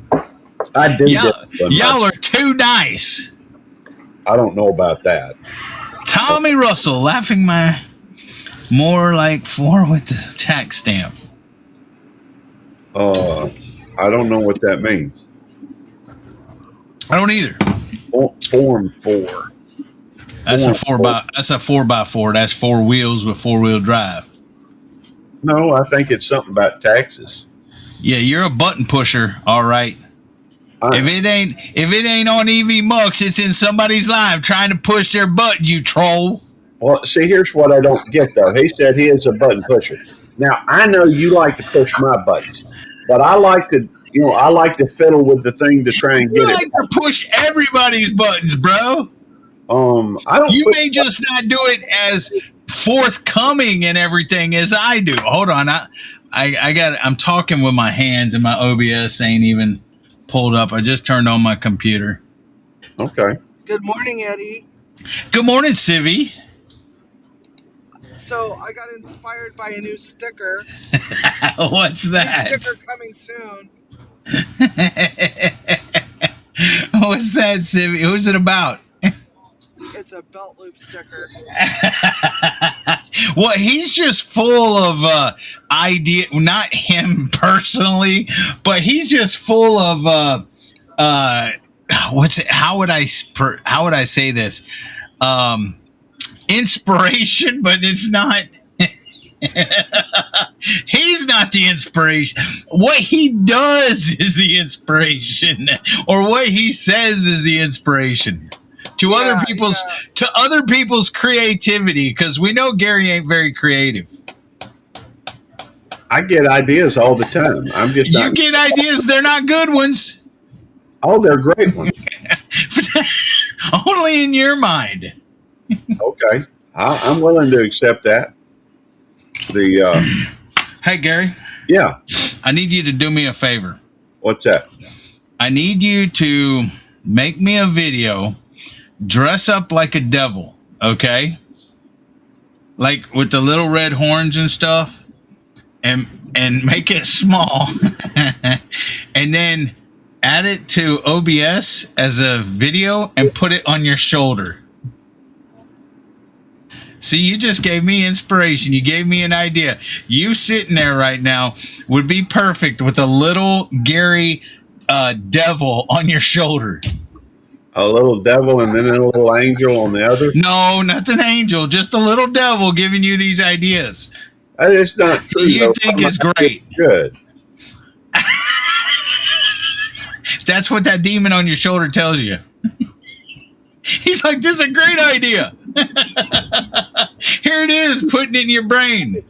I do. Y'all are too nice. I don't know about that. Tommy Russell laughing my more like 4 with the tax stamp. I don't know what that means. I don't either. Form 4. That's a 4x4. That's 4 wheels with 4-wheel drive. No, I think it's something about taxes. Yeah, you're a button pusher, all right. If it ain't on EV Mux, it's in somebody's live trying to push their button, you troll. Well, see, here's what I don't get, though. He said he is a button pusher. Now, I know you like to push my buttons, but I like to, I like to fiddle with the thing to try and You get like to push everybody's buttons, bro. I don't. You put- may just not do it as forthcoming and everything as I do. Hold on, I'm talking with my hands, and my OBS ain't even pulled up. I just turned on my computer. Okay. Good morning, Eddie. Good morning, Civvy. So I got inspired by a new sticker. What's New that? sticker coming soon. What's that, Civvy? Who's it about? It's a belt loop sticker. Well, he's just full of idea. Not him personally, but he's just full of what's it? How would I say this? Inspiration, but it's not. He's not the inspiration. What he does is the inspiration, or what he says is the inspiration to other people's creativity. Because we know Gary ain't very creative. I get ideas all the time. I'm just You not. get ideas; they're not good ones. Oh, they're great ones. Only in your mind. Okay. I'm willing to accept that. Hey, Gary, Yeah. I need you to do me a favor. What's that? I need you to make me a video, dress up like a devil, okay? Like with the little red horns and stuff, and make it small, and then add it to OBS as a video and put it on your shoulder. See, you just gave me inspiration. You gave me an idea. You sitting there right now would be perfect with a little Gary devil on your shoulder. A little devil and then a little angel on the other? No, not an angel, just a little devil giving you these ideas. It's not true. You though. think it's great. Good. That's what that demon on your shoulder tells you. He's like, this is a great idea. Here it is, putting it in your brain.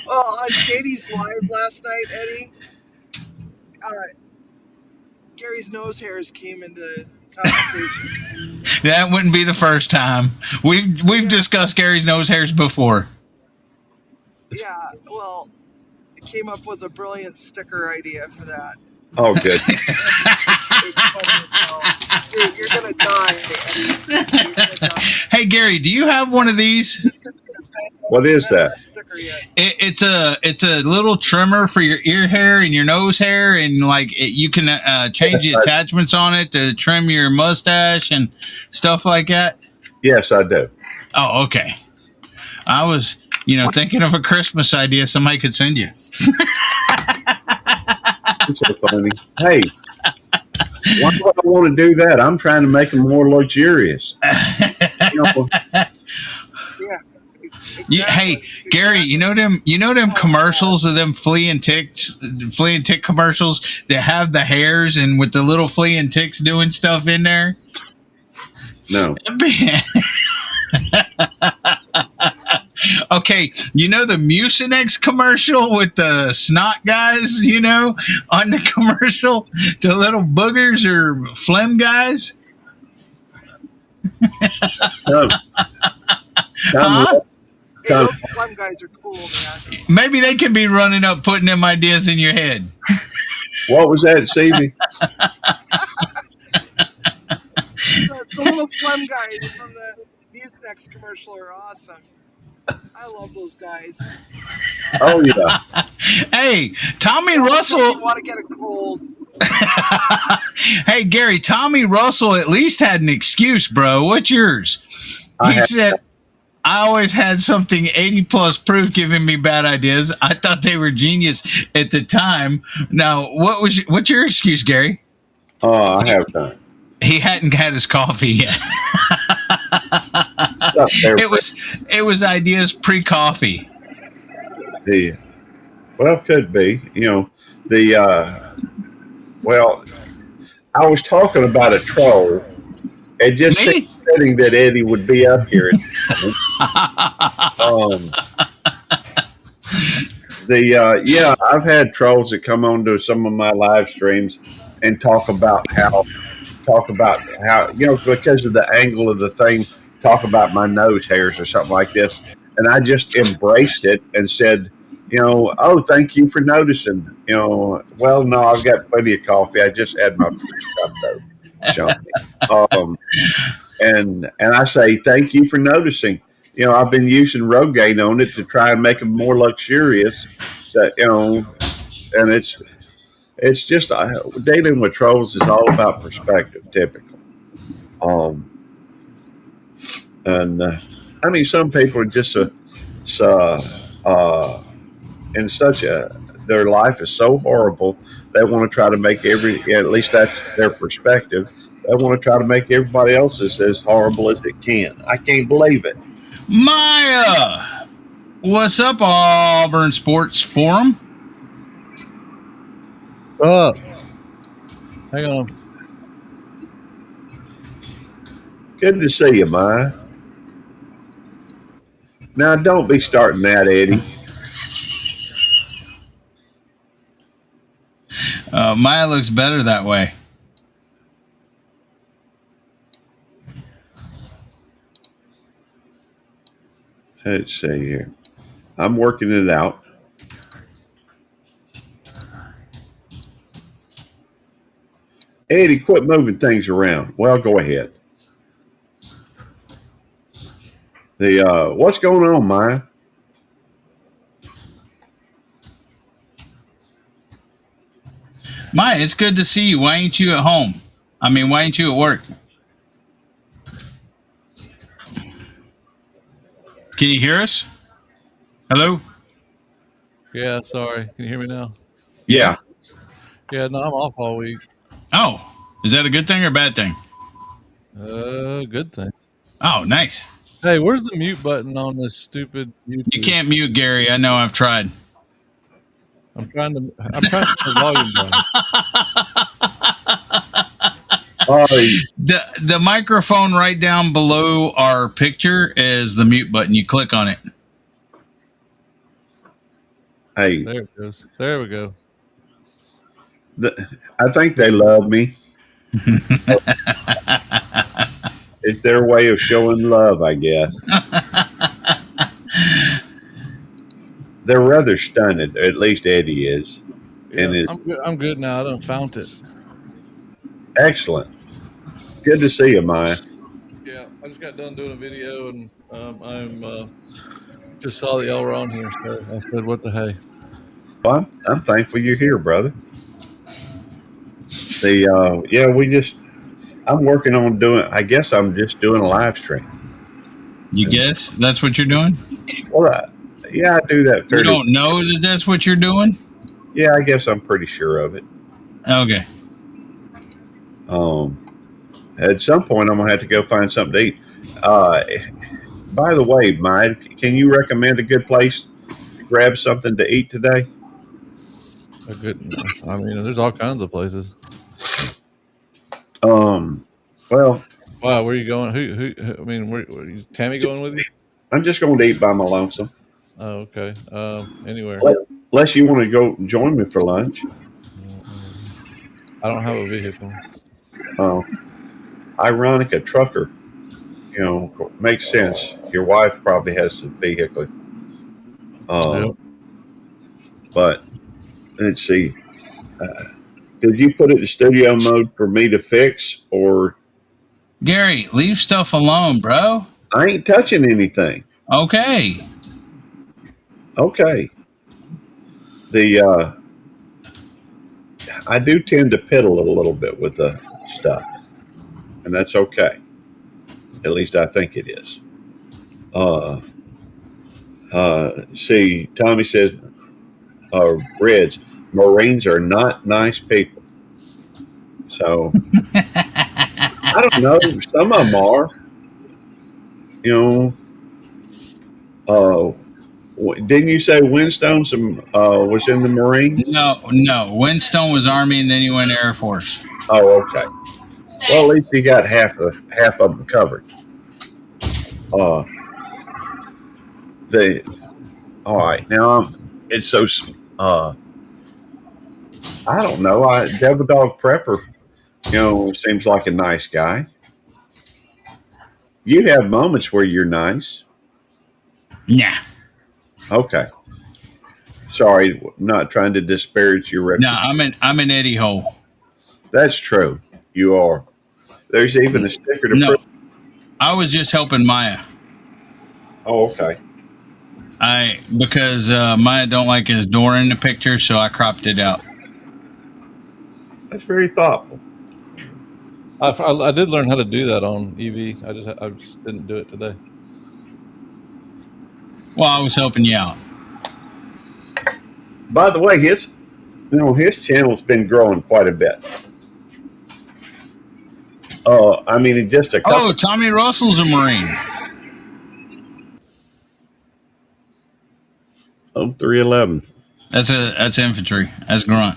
Oh, on Katie's live last night, Eddie, Gary's nose hairs came into conversation. That wouldn't be the first time. We've discussed Gary's nose hairs before. Yeah, well, I came up with a brilliant sticker idea for that. Oh, good. It's funny as hell. Dude, you're gonna die, Eddie. You're gonna die. Hey, Gary, do you have one of these? This is the best What is that? sticker yet. It's a little trimmer for your ear hair and your nose hair, and you can change the attachments on it to trim your mustache and stuff like that. Yes, I do. Oh, okay. I was, thinking of a Christmas idea somebody could send you. It's so funny. Hey, why would I want to do that? I'm trying to make them more luxurious. Hey, Gary, you know them commercials of them flea and tick commercials that have the hairs and with the little flea and ticks doing stuff in there? No. Okay, the Mucinex commercial with the snot guys, on the commercial, the little boogers or phlegm guys? Huh? Hey, those phlegm guys are cool, man. Maybe they can be running up, putting them ideas in your head. What was that, Stevie? The little phlegm guys from the Mucinex commercial are awesome. I love those guys. Oh, yeah. Hey, Tommy You Russell. want to get a cold? Hey, Gary, Tommy Russell at least had an excuse, bro. What's yours? He said, I always had something 80 plus proof giving me bad ideas. I thought they were genius at the time. Now, what's your excuse, Gary? Oh, I have time. He hadn't had his coffee yet. It was ideas pre-coffee. Well, could be. Well, I was talking about a troll. It just seemed fitting that Eddie would be up here. Yeah, I've had trolls that come on to some of my live streams and talk about how because of the angle of the thing, talk about my nose hairs or something like this, and I just embraced it and said, oh, thank you for noticing. Well, no, I've got plenty of coffee. I just had my first cup though, shown me. And I say thank you for noticing. I've been using Rogaine on it to try and make them more luxurious. And it's just dealing with trolls is all about perspective, typically. And I mean, some people are just in such their life is so horrible. They want to try to make at least that's their perspective. They want to try to make everybody else's as horrible as it can. I can't believe it. Maya, what's up, Auburn Sports Forum? What's up? Hang on. Good to see you, Maya. Now, don't be starting that, Eddie. Maya looks better that way. Let's see here. I'm working it out. Eddie, quit moving things around. Well, go ahead. What's going on, Maya? Maya, it's good to see you. Why ain't you at home? I mean, why ain't you at work? Can you hear us? Hello? Yeah, sorry. Can you hear me now? Yeah. Yeah, no, I'm off all week. Oh, is that a good thing or a bad thing? Good thing. Oh, nice. Hey, where's the mute button on this stupid YouTube? You can't mute Gary. I know. I've tried. I'm trying to put the volume down. The microphone right down below our picture is the mute button. You click on it. Hey, There it goes. There we go. I think they love me. It's their way of showing love, I guess. They're rather stunned. At least Eddie is. Yeah, And I'm good now. I done found it. excellent. Good to see you, Maya. Yeah, I just got done doing a video, and I'm just saw that y'all were on here, so I said, "What the hey?" Well, I'm thankful you're here, brother. I'm working on doing. I guess I'm just doing a live stream. You guess that's what you're doing? Well, I do that. You don't know that that's what you're doing? Yeah, I guess I'm pretty sure of it. Okay. At some point, I'm gonna have to go find something to eat. By the way, Maya, can you recommend a good place to grab something to eat today? I mean, there's all kinds of places. Well, Wow, where are you going? Who I mean, where Tammy going with you? I'm just going to eat by my lonesome. Oh, okay. Anywhere. Unless you want to go join me for lunch. I don't have a vehicle. Ironic, a trucker. Makes sense. Your wife probably has a vehicle. Yep. But let's see. Did you put it in studio mode for me to fix, or Gary, leave stuff alone, bro. I ain't touching anything? Okay. Okay. I do tend to piddle a little bit with the stuff, and that's okay. At least I think it is. See, Tommy says, Reds, Marines are not nice people. So, I don't know. Some of them are. Didn't you say Winstone was in the Marines? No. Winstone was Army, and then he went Air Force. Oh, okay. Well, at least he got half of them covered. All right. Now, it's so. I don't know. Devil Dog Prepper, seems like a nice guy. You have moments where you're nice. Nah. Okay. Sorry, not trying to disparage your reputation. No, I'm an Eddie hole. That's true. You are. There's even a sticker to No, prove. I was just helping Maya. Oh, okay. Because Maya don't like his door in the picture, so I cropped it out. That's very thoughtful. I did learn how to do that on EV. I just didn't do it today. Well, I was helping you out. By the way, his channel's been growing quite a bit. I mean, just a couple. Oh, Tommy Russell's a Marine. 311. That's infantry. That's grunt.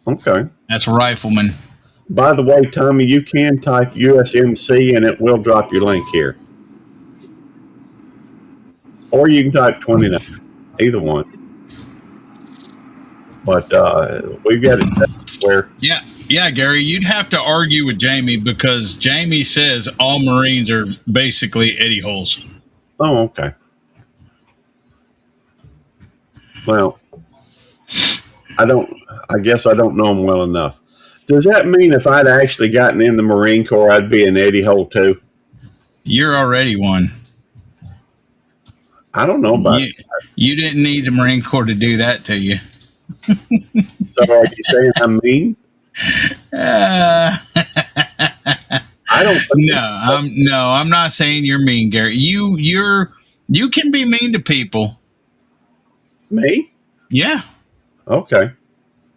Okay. That's rifleman. By the way, Tommy, you can type USMC and it will drop your link here. Or you can type 29. Either one. But we've got it where. Yeah, Gary, you'd have to argue with Jamie because Jamie says all Marines are basically Eddie holes. Oh, okay. Well, I guess I don't know him well enough. Does that mean if I'd actually gotten in the Marine Corps, I'd be an Eddie hole too? You're already one. I don't know about it. You didn't need the Marine Corps to do that to you. So are you saying I'm mean? I don't. I'm not saying you're mean, Gary. You can be mean to people. Me? Yeah. Okay.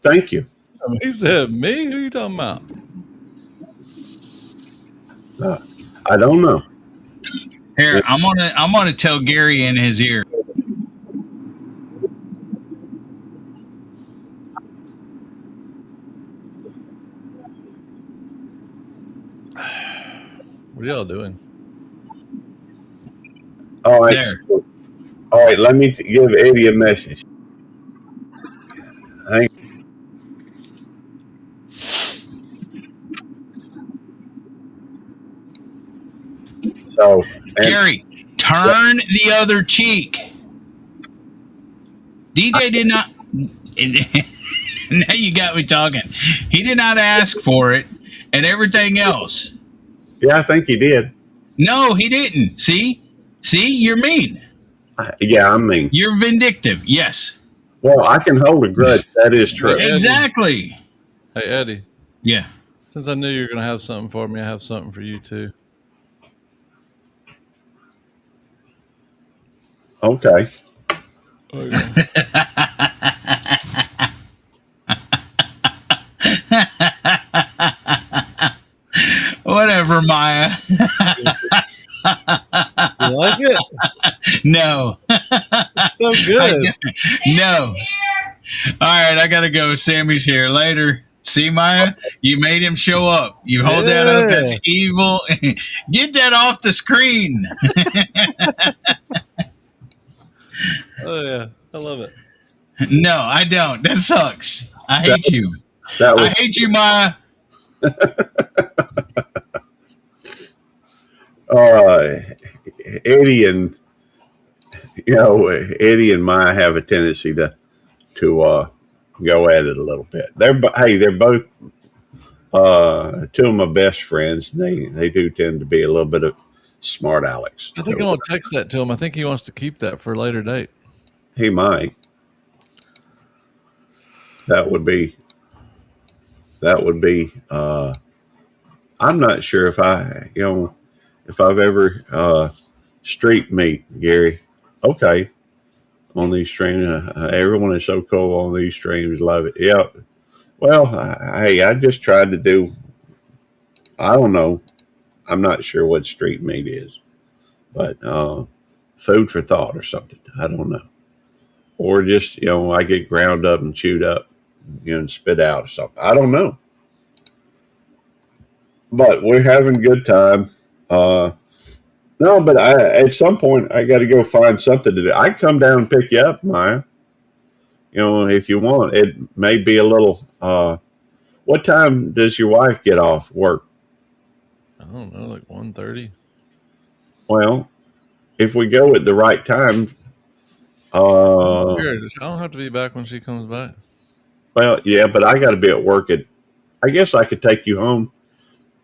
Thank you. He said, "Me? Who you talking about?" I don't know. Here, I'm gonna tell Gary in his ear. What are y'all doing? All right. There. All right. Let me give Eddie a message. Hang. So, Gary, turn the other cheek. DJ did not. Now you got me talking. He did not ask for it, and everything else. Yeah, I think he did. No, he didn't. See, you're mean. Yeah, I mean, You're vindictive. Yes. well, I can hold a grudge. That is true. Exactly. Hey, Eddie. Yeah. Since I knew you were going to have something for me, I have something for you too. Okay. Oh, yeah. Whatever, Maya. You like it? No. It's so good. No. All right, I gotta go. Sammy's here. Later. See, Maya, you made him show up. You hold that up. That's evil. Get that off the screen. Oh yeah, I love it. No, I don't. That sucks. I hate you. That was I hate you, Maya. Eddie and Eddie and Maya have a tendency to go at it a little bit. They're both two of my best friends. They do tend to be a little bit of smart Alex. I think I'm gonna text that to him. I think he wants to keep that for a later date. He might. That would be. I'm not sure if I've ever street meet Gary. Okay, on these streams, everyone is so cool on these streams. Love it. Yeah. Well, I just tried to do. I don't know. I'm not sure what street meat is, but food for thought or something. I don't know. Or just I get ground up and chewed up, and spit out or something. I don't know. But we're having a good time. No, but at some point I got to go find something to do. I can come down and pick you up, Maya. if you want, it may be a little. What time does your wife get off work? I don't know, like 1:30. Well, if we go at the right time, Here, I don't have to be back when she comes back. well, yeah, but I got to be at work at. I guess I could take you home,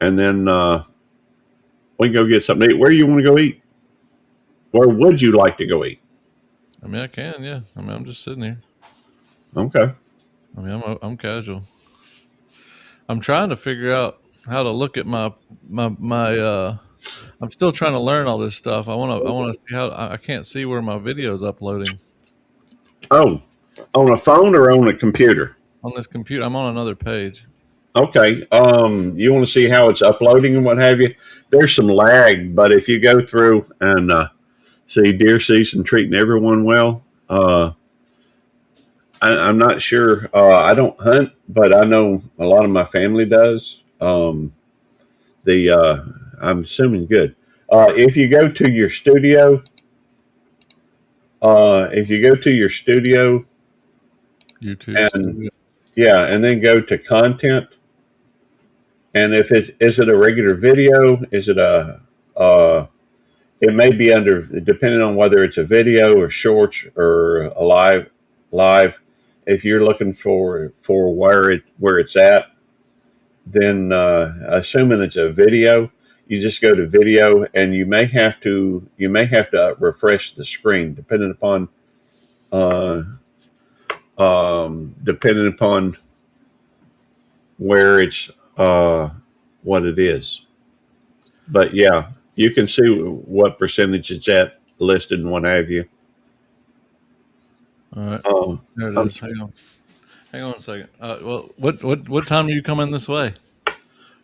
and then we can go get something to eat. Where you want to go eat? Where would you like to go eat? I mean, I can, yeah. I mean, I'm just sitting here. Okay. I mean, I'm casual. I'm trying to figure out how to look at my. I'm still trying to learn all this stuff. I want to see how. I can't see where my video is uploading Oh, on a phone or on a computer? on this computer. I'm on another page. Okay. You want to see how it's uploading and what have you? There's some lag, but if you go through and see deer season treating everyone well, I'm not sure. I don't hunt, but I know a lot of my family does. I'm assuming good. If you go to your studio, YouTube. and yeah, and then go to content, and if is it a regular video? Is it it may be under, depending on whether it's a video or shorts or a live. If you're looking for where it's at, then assuming it's a video, you just go to video, and you may have to refresh the screen depending upon where it's what it is. But yeah, you can see what percentage it's at listed and what have you. All right, Um, there it is. Hang on a second. Well, what time are you coming this way?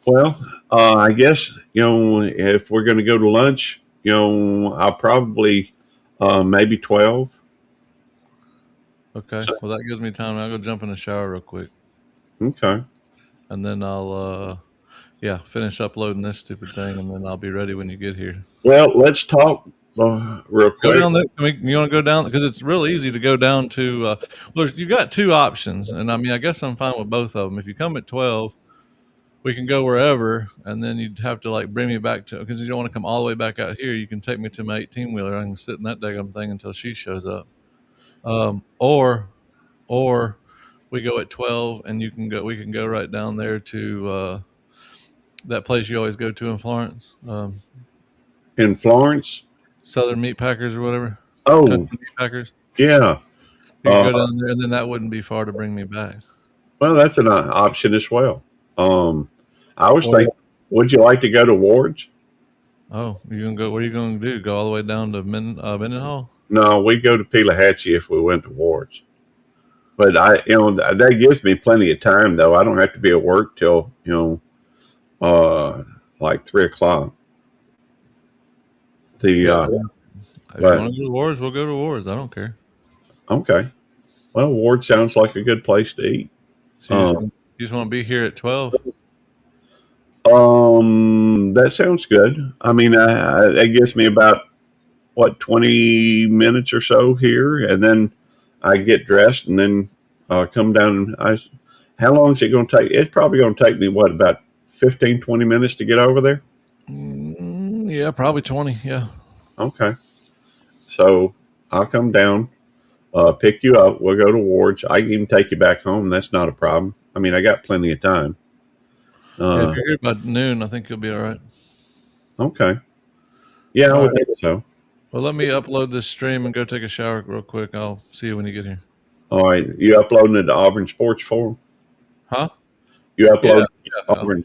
well, I guess if we're going to go to lunch, I'll probably maybe 12. Okay. Well, that gives me time. I'll go jump in the shower real quick, Okay. and then I'll finish uploading this stupid thing, and then I'll be ready when you get here. Well, let's talk real Go quick. down there. You want to go down because it's real easy to go down to. Well, you got two options, and I mean, I guess I'm fine with both of them. If you come at 12, we can go wherever, and then you'd have to like bring me back to because you don't want to come all the way back out here. You can take me to my 18-wheeler. I can sit in that daggum thing until she shows up. Or we go at 12, and you can go. We can go right down there to that place you always go to in Florence, In Florence. Southern Meat Packers or whatever. Oh, Country Meat Packers. yeah. You can go down there, and then that wouldn't be far to bring me back. Well, that's an option as well. I was Or- thinking, would you like to go to Ward's? Oh, you gonna go? What are you going to do? Go all the way down to Mendenhall? No, we go to Pelahatchie if we went to Ward's. But that gives me plenty of time, though. I don't have to be at work till like 3 o'clock. If you But- want to go to Wars, we'll go to Wars. I don't care. Okay. Well, Ward sounds like a good place to eat. So you just want to be here at 12? That sounds good. I mean, that gives me about 20 minutes or so here, and then I get dressed and then come down. How long is it going to take? It's probably going to take me about 15, 20 minutes to get over there. Yeah, probably 20. Yeah. Okay. So I'll come down, pick you up. We'll go to Ward's. I can even take you back home. That's not a problem. I mean, I got plenty of time. Yeah, if you're here by noon, I think you'll be all right. Okay. Yeah, I would think so. Well, let me upload this stream and go take a shower real quick. I'll see you when you get here. All right. You uploading it to Auburn Sports Forum? Huh? You upload Yeah. Auburn?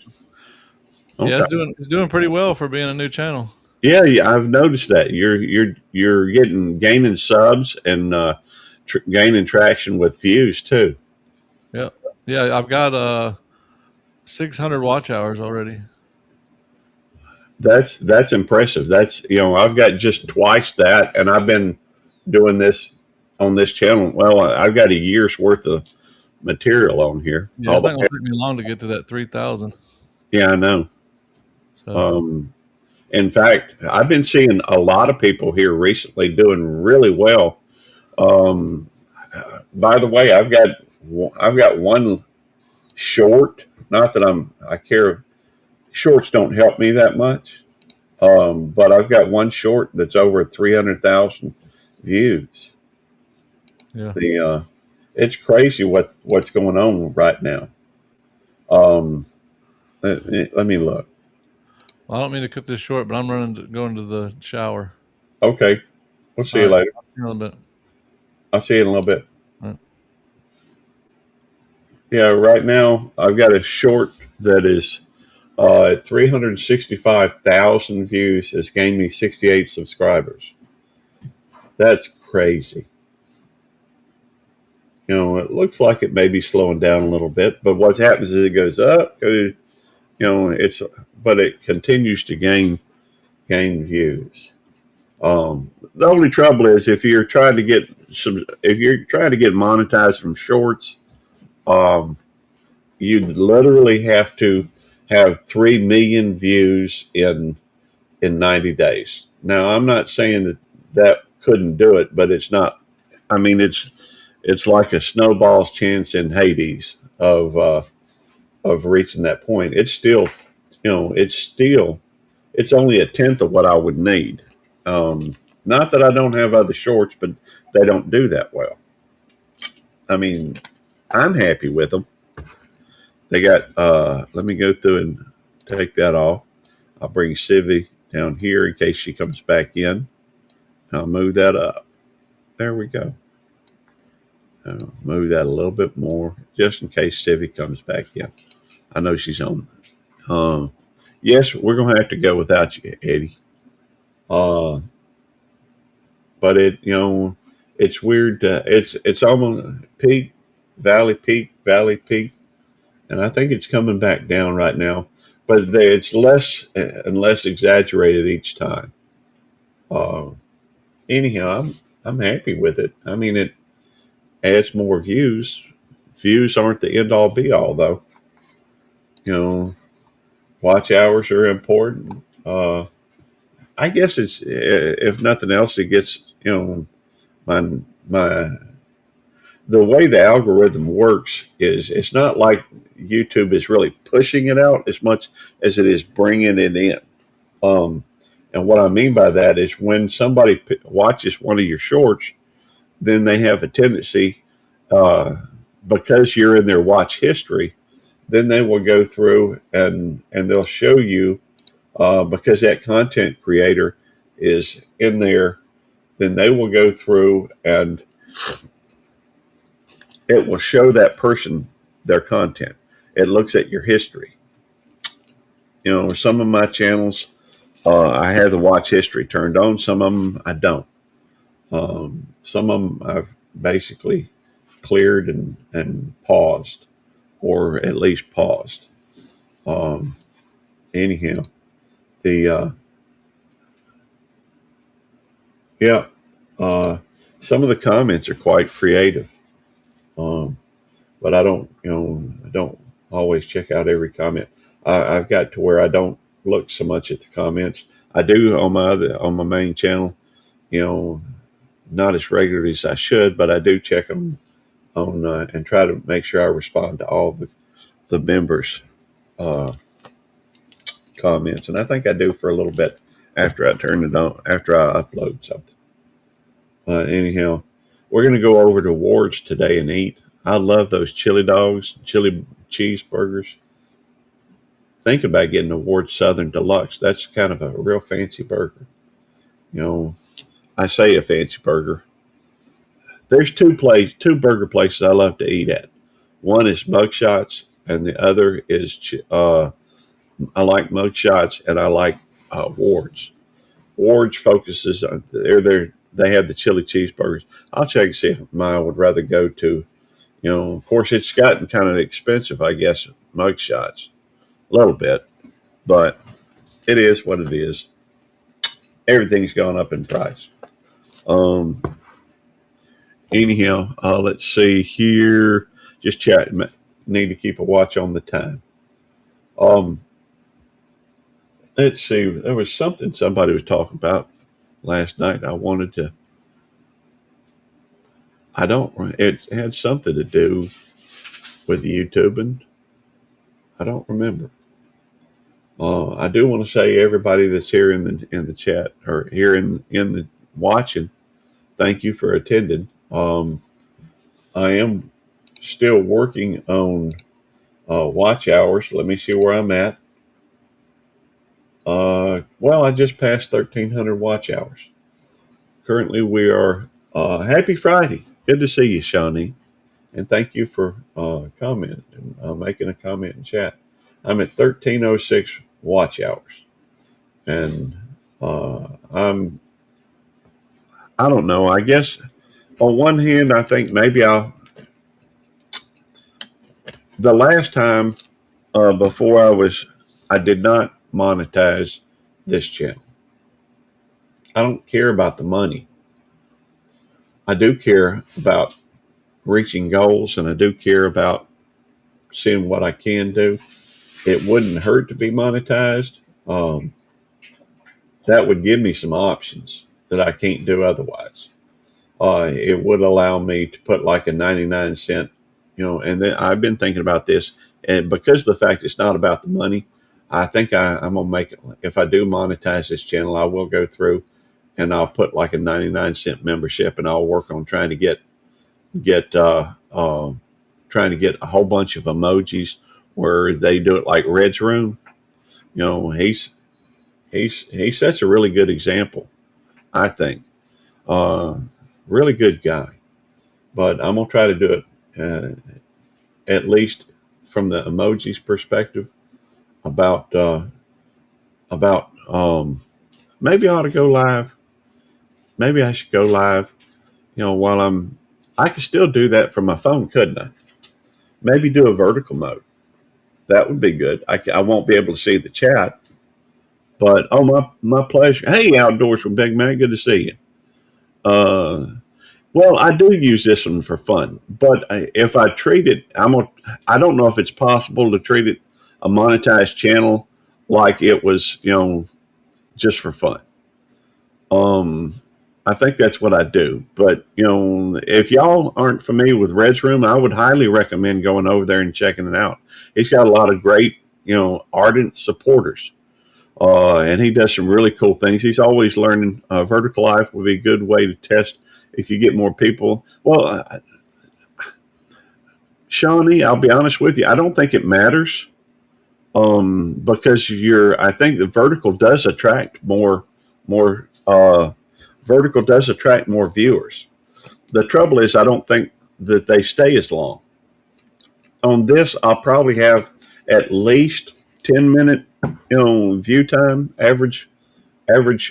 Okay. Yeah, it's doing pretty well for being a new channel. Yeah, I've noticed that you're gaining subs and gaining traction with views too. Yeah, I've got 600 watch hours already. That's impressive. That's I've got just twice that, and I've been doing this on this channel. Well, I've got a year's worth of material on here. Yeah, it's not going to take me long to get to that 3,000. Yeah, I know. So. In fact, I've been seeing a lot of people here recently doing really well. By the way, I've got one short. Not that I care. Shorts don't help me that much. But I've got one short that's over 300,000 views. Yeah. It's crazy what's going on right now. Um, let me look. Well, I don't mean to cut this short, but I'm going to the shower. Okay, we'll see you All right. later. I'll see you in a little bit. I'll see you in a little bit. All right. Yeah, right now I've got a short that is 365,000 views. Has gained me 68 subscribers. That's crazy. It looks like it may be slowing down a little bit, but what happens is it goes up, but it continues to gain views. The only trouble is if you're trying to get monetized from shorts, you literally have to have 3 million views in 90 days. Now, I'm not saying that couldn't do it, but it's not. I mean, it's like a snowball's chance in Hades of reaching that point. It's still, it's only a tenth of what I would need. Not that I don't have other shorts, but they don't do that well. I mean, I'm happy with them. They got, let me go through and take that off. I'll bring Civvy down here in case she comes back in. I'll move that up. There we go. I'll move that a little bit more just in case Civvy comes back in. I know she's on. Yes, we're going to have to go without you, Eddie. But it's weird. It's almost peak, valley, and I think it's coming back down right now. But it's less and less exaggerated each time. Anyhow, I'm happy with it. I mean, it adds more views. Views aren't the end all be all, though. Watch hours are important. I guess it's, if nothing else, it gets my the way the algorithm works is it's not like YouTube is really pushing it out as much as it is bringing it in. And what I mean by that is when somebody watches one of your shorts, then they have a tendency, because you're in their watch history, then they will go through and they'll show you, because that content creator is in there, then they will go through and it will show that person their content. It looks at your history. Some of my channels, I have the watch history turned on. Some of them I don't. Some of them I've basically cleared and paused, or at least paused. Anyhow, some of the comments are quite creative. But I don't always check out every comment. I've got to where I don't look so much at the comments. I do on my main channel, not as regularly as I should, but I do check them on and try to make sure I respond to all the members' comments. And I think I do for a little bit after I turn it on, after I upload something. Anyhow, we're going to go over to Ward's today and eat. I love those chili dogs, chili cheeseburgers. Think about getting a Ward Southern Deluxe. That's kind of a real fancy burger. I say a fancy burger. There's two burger places I love to eat at. One is Mugshots, and the other is I like Mugshots, and I like Ward's. Ward's focuses on they have the chili cheeseburgers. I'll check and see if mine would rather go to. Of course, it's gotten kind of expensive, I guess, Mugshots. A little bit, but it is what it is. Everything's gone up in price. Anyhow, let's see here. Just chatting. Need to keep a watch on the time. Let's see. There was something somebody was talking about last night. I don't. It had something to do with YouTubing. I don't remember. I do want to say everybody that's here in the chat or here in the watching, thank you for attending. I am still working on watch hours. Let me see where I'm at. Well, I just passed 1,300 watch hours. Currently, we are happy Friday. Good to see you, Shawnee, and thank you for commenting and making a comment in chat. I'm at 1,306 watch hours, and I don't know. I guess on one hand, I think maybe the last time before I did not monetize this channel. I don't care about the money. I do care about reaching goals, and I do care about seeing what I can do. It wouldn't hurt to be monetized. That would give me some options that I can't do otherwise. It would allow me to put like a 99 cent, and then I've been thinking about this, and because of the fact it's not about the money, I think I'm going to make it. If I do monetize this channel, I will go through and I'll put like a 99 cent membership, and I'll work on trying to get trying to get a whole bunch of emojis where they do it like Red's Room. He sets a really good example, I think. Really good guy, but I'm gonna try to do it at least from the emojis perspective. About maybe I ought to go live. Maybe I should go live. While I could still do that from my phone, couldn't I? Maybe do a vertical mode. That would be good. I won't be able to see the chat, but my pleasure. Hey, Outdoors with Big Man, good to see you. Well, I do use this one for fun, but if I treat it, I don't know if it's possible to treat it a monetized channel like it was, just for fun. I think that's what I do. But, if y'all aren't familiar with Red's Room, I would highly recommend going over there and checking it out. He's got a lot of great, ardent supporters. And he does some really cool things. He's always learning. Vertical Life would be a good way to test if you get more people. Well, Shawnee, I'll be honest with you. I don't think it matters because I think the vertical does attract more vertical does attract more viewers. The trouble is I don't think that they stay as long. On this, I'll probably have at least 10-minute, view time, average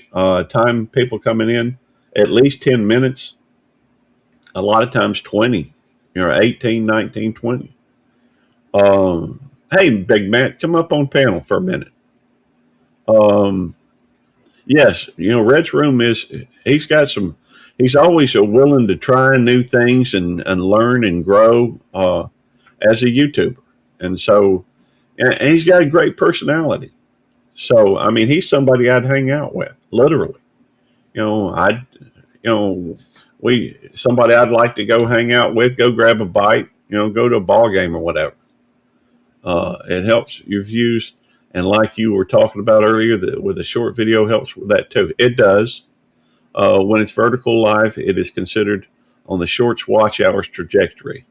time people coming in, at least 10 minutes, a lot of times 20, 18, 19, 20. Hey, Big Matt, come up on panel for a minute. Yes, Red's Room he's always willing to try new things and learn and grow as a YouTuber. And so, and he's got a great personality. So, I mean, he's somebody I'd hang out with, literally. Somebody I'd like to go hang out with, go grab a bite, go to a ball game or whatever. It helps your views. And like you were talking about earlier, with a short video helps with that too. It does. When it's vertical live, it is considered on the shorts watch hours trajectory.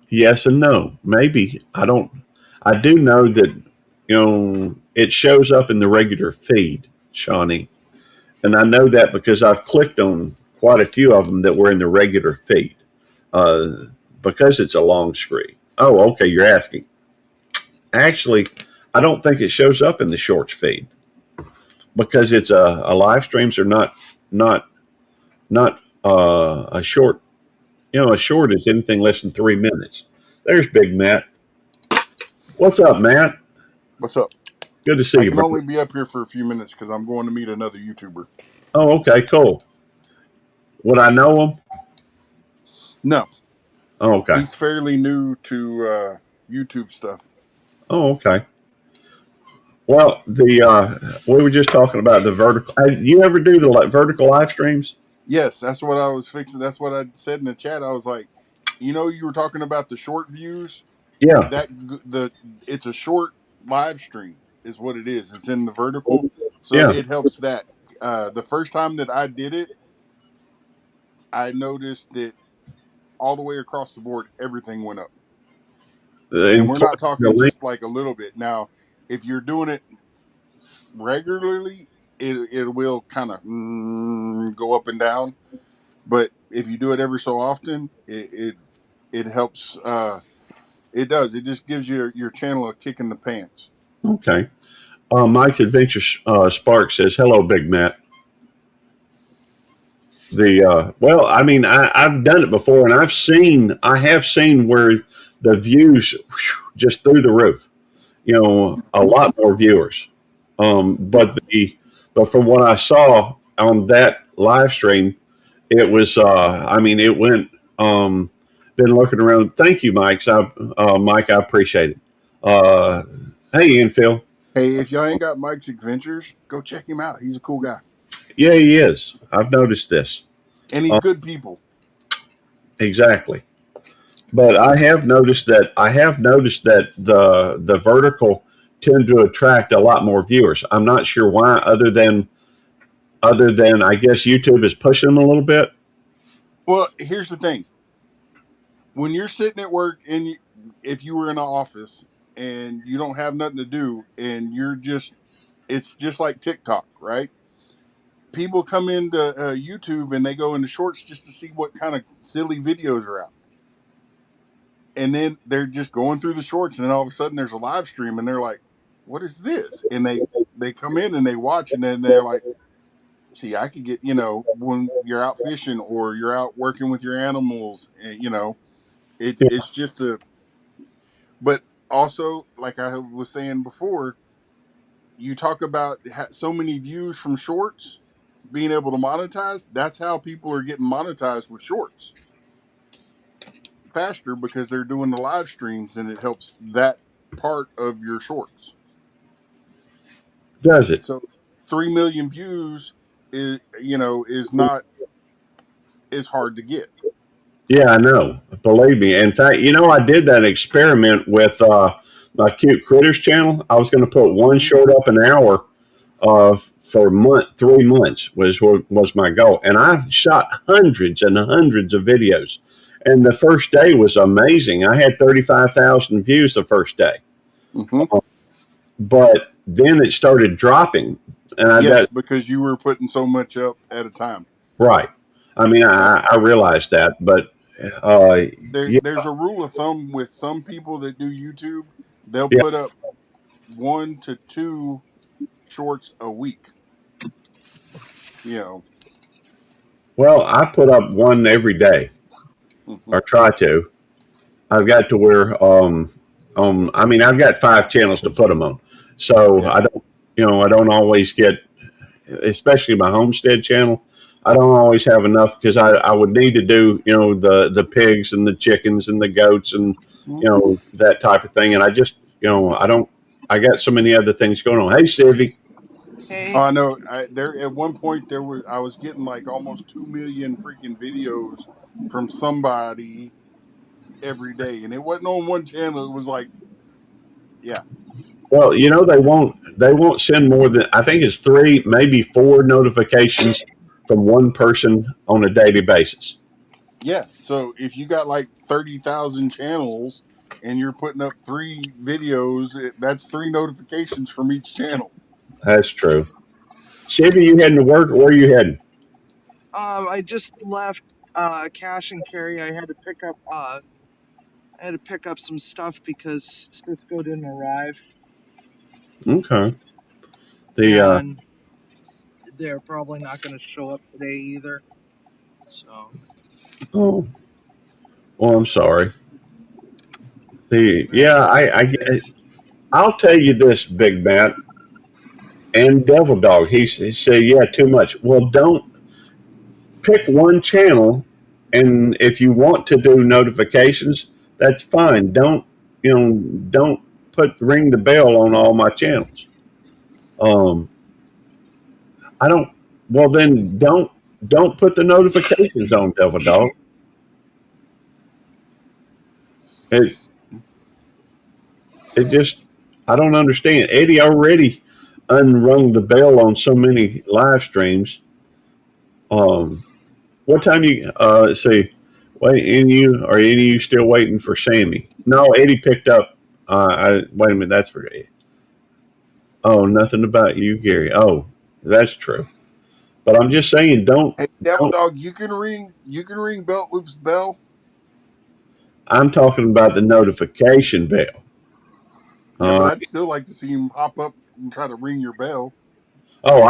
Yes and no. Maybe. I do know that, it shows up in the regular feed, Shawnee. And I know that because I've clicked on quite a few of them that were in the regular feed because it's a long screen. Oh, okay. You're asking. Actually, I don't think it shows up in the shorts feed because it's a live streams are not a short. A short is anything less than 3 minutes. There's Big Matt. What's up, Matt? What's up? Good to see you. I can only be up here for a few minutes because I'm going to meet another YouTuber. Oh, okay, cool. Would I know him? No. Oh, okay. He's fairly new to YouTube stuff. Oh, okay. Well, we were just talking about the vertical. You ever do the vertical live streams? Yes, that's what I was fixing. That's what I said in the chat. I was like, you were talking about the short views. Yeah. It's a short live stream is what it is. It's in the vertical, so Yeah. it helps that. The first time that I did it, I noticed that all the way across the board, everything went up. And And we're plus not the talking link. just like a little bit. Now, if you're doing it regularly, it will kind of go up and down. But if you do it every so often, it helps. It does. It just gives your channel a kick in the pants. Okay. Mike's Adventure Spark says, "Hello, Big Matt." Well, I mean, I've done it before, and I have seen where the views just through the roof. A lot more viewers. Yeah. But from what I saw on that live stream, it was. I mean, it went. Been looking around. Thank you, Mike. Mike, I appreciate it. Hey, Ian Phil. Hey, if y'all ain't got Mike's Adventures, go check him out. He's a cool guy, Yeah, he is. I've noticed this. and he's good people. Exactly. But I have noticed that the vertical tend to attract a lot more viewers. I'm not sure why, other than I guess YouTube is pushing them a little bit. Well, here's the thing: when you're sitting at work, and if you were in an office and you don't have nothing to do, and it's just like TikTok, right? People come into YouTube and they go into shorts just to see what kind of silly videos are out. And then they're just going through the shorts, and then all of a sudden there's a live stream, and they're like, "What is this?" And they come in and they watch, and then they're like, "See, I could get when you're out fishing or you're out working with your animals, and, Yeah. it's just a." But also, like I was saying before, you talk about so many views from shorts being able to monetize. That's how people are getting monetized with shorts faster, because they're doing the live streams, and it helps that part of your shorts. Does it? So 3 million views is not as hard to get. Yeah, I know. Believe me. In fact, I did that experiment with my Cute Critters channel. I was going to put one short up an hour for 3 months was my goal, and I shot hundreds and hundreds of videos. And the first day was amazing. I had 35,000 views the first day, Mm-hmm. but then it started dropping, and Yes, because you were putting so much up at a time. right. I mean, Yeah. I realized that, but yeah, There's a rule of thumb with some people that do YouTube. They'll yeah. put up 1 to 2 shorts a week. Well, I put up one every day, Mm-hmm. or try to. I've got to where I mean, I've got 5 channels to put them on, so Yeah. I don't always get, especially my homestead channel. I don't always have enough, because I would need to do the pigs and the chickens and the goats and that type of thing, and I just I don't. I got so many other things going on. Hey, Sivvy. Hey, I know. There at one point I was getting like almost 2 million freaking videos from somebody every day, and it wasn't on one channel. It was like, yeah, Well, they won't send more than, I think it's 3, maybe 4 notifications from one person on a daily basis. yeah. So if you got like 30,000 channels and you're putting up 3 videos, that's 3 notifications from each channel. That's true. Sivvy, you heading to work, or where are you heading? I just left cash and carry. I had to pick up some stuff because Cisco didn't arrive, Okay. and they're probably not going to show up today either. So Oh, well, I'm sorry. I'll tell you this, Big Matt and Devil Dog. He said, yeah, too much. Well, don't pick one channel, and if you want to do notifications, that's fine. Don't ring the bell on all my channels. I don't. Well, then don't don't put the notifications on, Devil Dog. It it just I don't understand. Eddie already unrung the bell on so many live streams. Um, what time you let's see. Wait, any you are any of you still waiting for Sammy? No, Eddie picked up. Wait a minute, that's for Eddie. Oh, nothing about you, Gary. Oh, that's true. But I'm just saying, Hey, Devil don't. Dog, you can ring Belt Loop's bell. I'm talking about the notification bell. Yeah, but Uh, I'd still like to see him hop up and try to ring your bell. oh,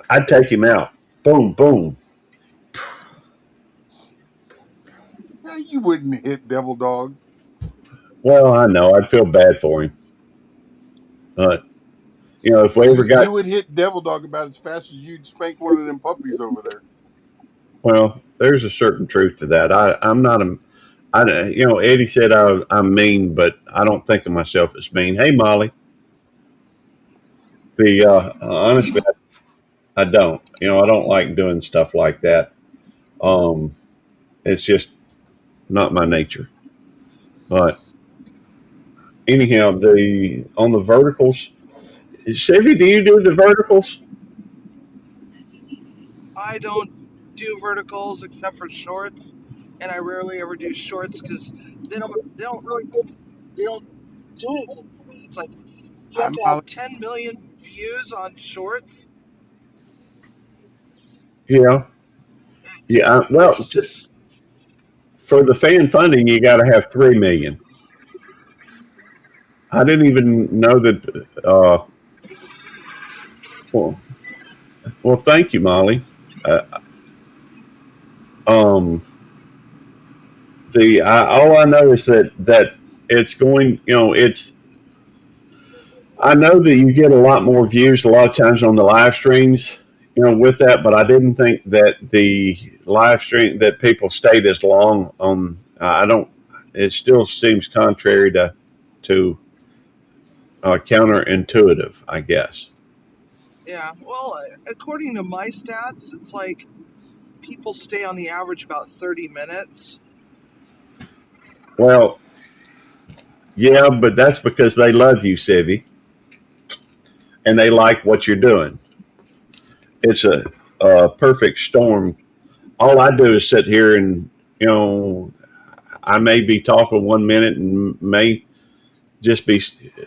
I'd take him out. Boom, boom. Yeah, you wouldn't hit Devil Dog. Well, I know. I'd feel bad for him. But if we ever got You would hit Devil Dog about as fast as you'd spank one of them puppies over there. well, there's a certain truth to that. I'm not a. Eddie said I'm mean, but I don't think of myself as mean. Hey, Molly. The honestly, I don't. I don't like doing stuff like that. Um, it's just not my nature. But anyhow, the on the verticals, Sivy, do you do the verticals? I don't do verticals except for shorts, and I rarely ever do shorts because they don't really they don't do anything for me. It's like you have I'm to Molly. have 10 million views on shorts. Yeah, yeah. Well, It's just for the fan funding, you got to have 3 million. I didn't even know that. Well, well, thank you, Molly. Uh, um, all I know is that it's going. It's. I know that you get a lot more views a lot of times on the live streams. With that, but I didn't think that the live stream that people stayed as long on. I don't. It still seems contrary to counterintuitive, I guess. yeah. Well, according to my stats, it's like people stay on the average about 30 minutes. Well, yeah, but that's because they love you, Sivvy, and they like what you're doing. It's a perfect storm. All I do is sit here and I may be talking 1 minute and may just be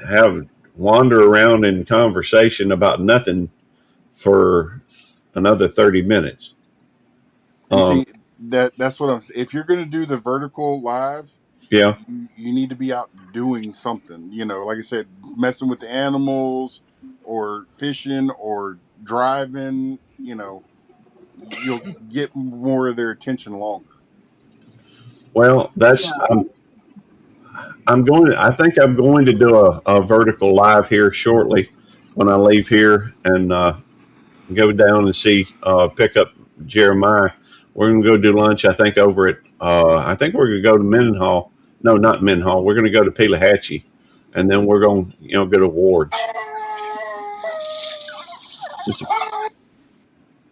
have wander around in conversation about nothing for another 30 minutes. You see, that's what I'm saying. If you're going to do the vertical live, Yeah. you need to be out doing something. Like I said, messing with the animals or fishing or driving. You'll get more of their attention longer. Well, that's Yeah. I'm going. I think I'm going to do a vertical live here shortly when I leave here and go down and pick up Jeremiah. We're going to go do lunch. I think over at. I think we're going to go to Mendenhall. No, not Mendenhall. We're going to go to Pelahatchie, and then we're going to go to Ward's.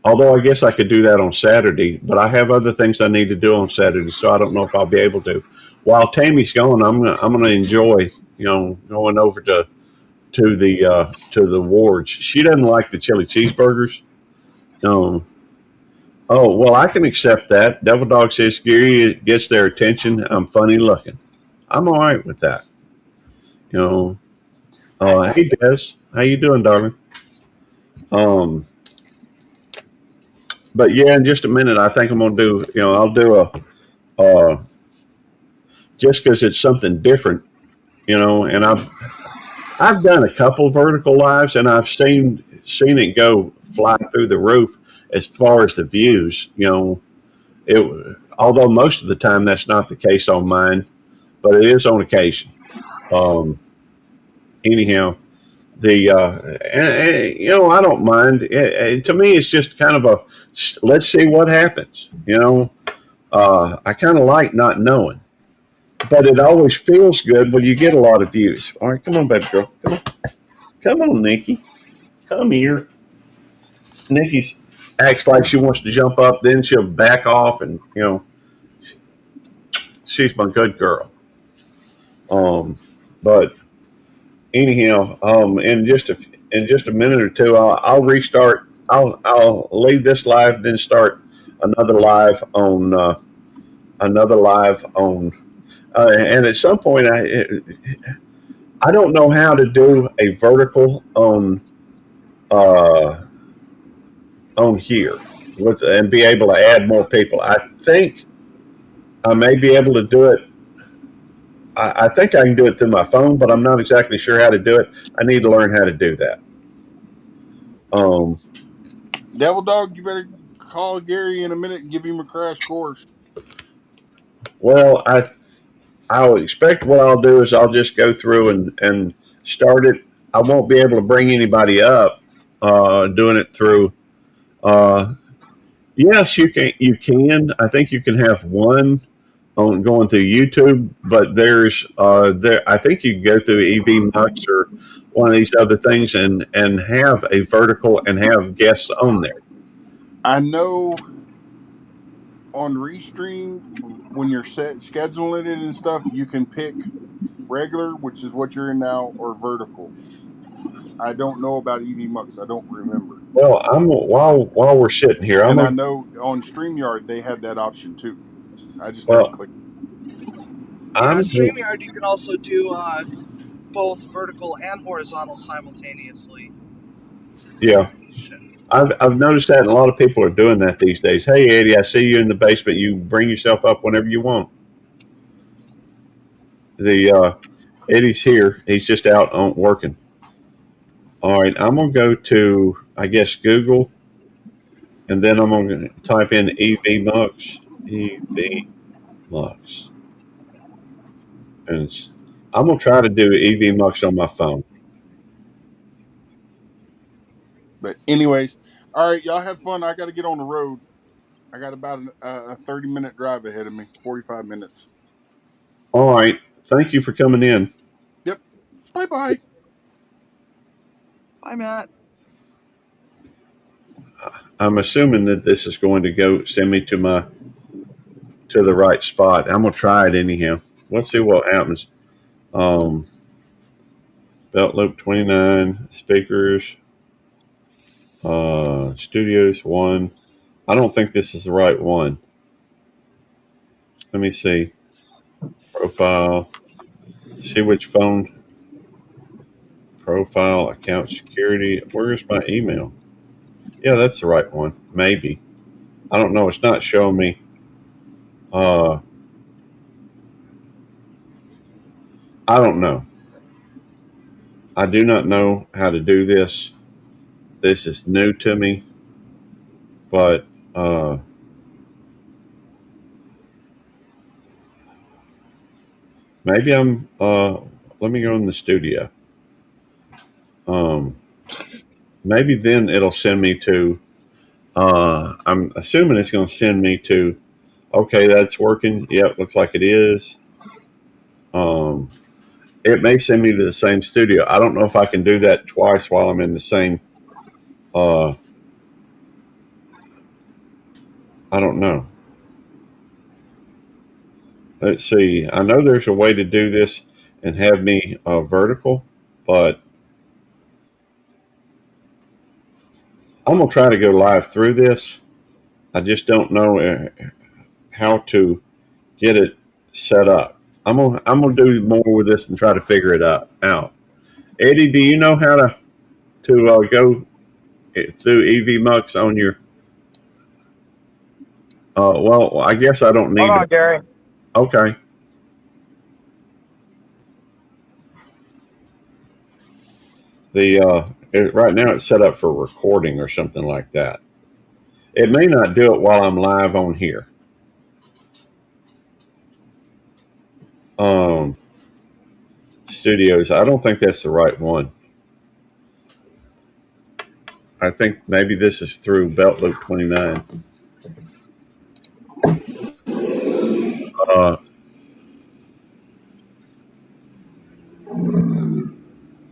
Although I guess I could do that on Saturday, but I have other things I need to do on Saturday, so I don't know if I'll be able to. While Tammy's gone, I'm gonna enjoy going over to the Wards. She doesn't like the chili cheeseburgers. Oh well, I can accept that. Devil Dog says Gary gets their attention. I'm funny looking. I'm all right with that. Hey Des, how you doing, darling? But yeah, in just a minute, I think I'm gonna do. I'll do just because it's something different. And I've done a couple vertical lives, and I've seen it go fly through the roof as far as the views. Although most of the time that's not the case on mine, but it is on occasion. Anyhow, I don't mind. To me, it's just kind of let's see what happens. I kind of like not knowing, but it always feels good when you get a lot of views. All right, come on, baby girl, come on, Nikki, come here. Nikki's acts like she wants to jump up, then she'll back off, and she's my good girl. But anyhow, in just a minute or two, I'll restart. I'll leave this live, then start another live on and at some point I don't know how to do a vertical uh, on here with and be able to add more people. I think I may be able to do it. I think I can do it through my phone, but I'm not exactly sure how to do it. I need to learn how to do that. Devil Dog, you better call Gary in a minute and give him a crash course. Well, I'll expect what I'll do is I'll just go through and start it. I won't be able to bring anybody up doing it through. Yes, you can. You can. I think you can have one on going through YouTube, but there's there. I think you can go through EV Mux or one of these other things and have a vertical and have guests on there. I know on Restream, when you're scheduling it and stuff, you can pick regular, which is what you're in now, or vertical. I don't know about EV Mux. I don't remember. Well, while we're sitting here, I know on StreamYard they have that option too. I just never clicked. Yeah, StreamYard you can also do both vertical and horizontal simultaneously. Yeah. I've noticed that, and a lot of people are doing that these days. Hey, Eddie, I see you in the basement. You bring yourself up whenever you want. Eddie's here. He's just out on working. All right, I'm gonna go to I guess Google, and then I'm gonna type in EV Mux, and I'm gonna try to do EV Mux on my phone. But anyways, all right, y'all have fun. I got to get on the road. I got about a 30-minute drive ahead of me, 45 minutes. All right, thank you for coming in. Yep. Bye-bye. Bye, Matt. I'm assuming that this is going to go send me to the right spot. I'm gonna try it anyhow. Let's see what happens. Belt Loop 29 speakers. Studios 1. I don't think this is the right one. Let me see. Profile. See which phone. Profile, account security. Where's my email? Yeah, that's the right one. Maybe. I don't know. It's not showing me. I don't know. I do not know how to do this. This is new to me. But maybe I'm let me go in the studio. Maybe then it'll send me to I'm assuming it's going to send me to okay, that's working. Yep, looks like it is. It may send me to the same studio. I don't know if I can do that twice while I'm in the same I don't know. Let's see. I know there's a way to do this and have me vertical, but I'm going to try to go live through this. I just don't know how to get it set up. I'm gonna do more with this and try to figure it out. Eddie, do you know how to go through EV Mux on your? Well, I guess I don't need. Hold on, Gary. Okay. Right now it's set up for recording or something like that. It may not do it while I'm live on here. Studios. I don't think that's the right one. I think maybe this is through Belt Loop 29.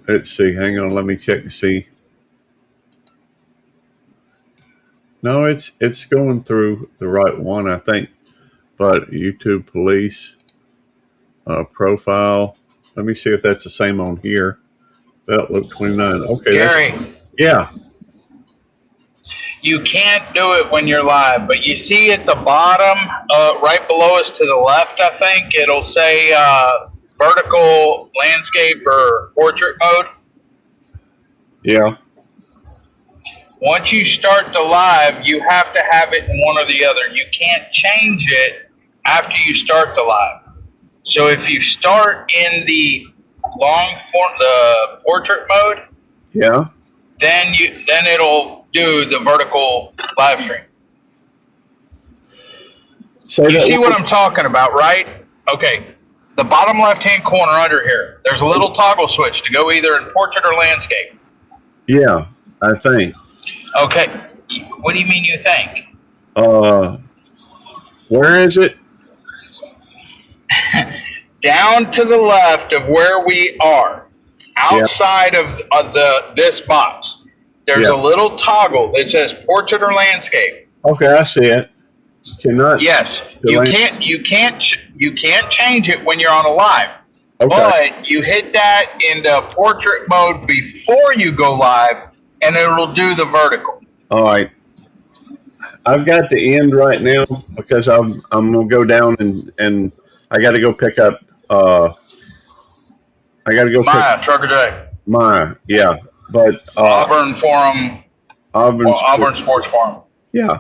Let's see. Hang on. Let me check to see. No, it's going through the right one, I think. But YouTube police profile. Let me see if that's the same on here. Outlook 29. Okay, that's Gary, yeah. you can't do it when you're live, but you see at the bottom, right below us to the left, I think it'll say vertical landscape or portrait mode. Yeah. Once you start the live, you have to have it in one or the other. You can't change it after you start the live. So if you start in the the portrait mode, Yeah. then it'll do the vertical live stream. Say You that see what one- I'm talking about, right? Okay. The bottom left-hand corner under here, there's a little toggle switch to go either in portrait or landscape. Yeah, I think. Okay. What do you mean you think? Where is it? Down to the left of where we are, outside of this box, there's Yeah. a little toggle that says portrait or landscape. Okay, I see it. Cannot. Yes, The you land- can't change it when you're on a live. Okay. But you hit that into portrait mode before you go live, and it'll do the vertical. All right. I've got the end right now because I'm gonna go down and I got to go pick up. I got to go pick Maya, Trucker J, my but Auburn Forum, Auburn Sports Forum. Yeah,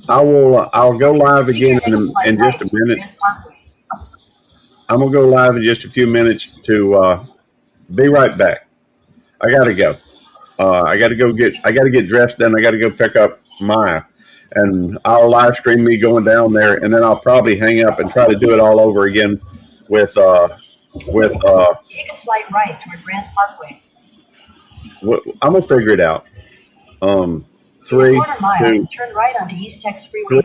I will. I'll go live again in just a minute. I'm gonna go live in just a few minutes to be right back. I gotta go. I gotta get dressed. Then I gotta go pick up Maya, and I'll live stream me going down there, and then I'll probably hang up and try to do it all over again with Take a slight right toward Grant Parkway. I'm gonna figure it out. In a 3, quarter mile, 2, turn right onto East Tex Freeway.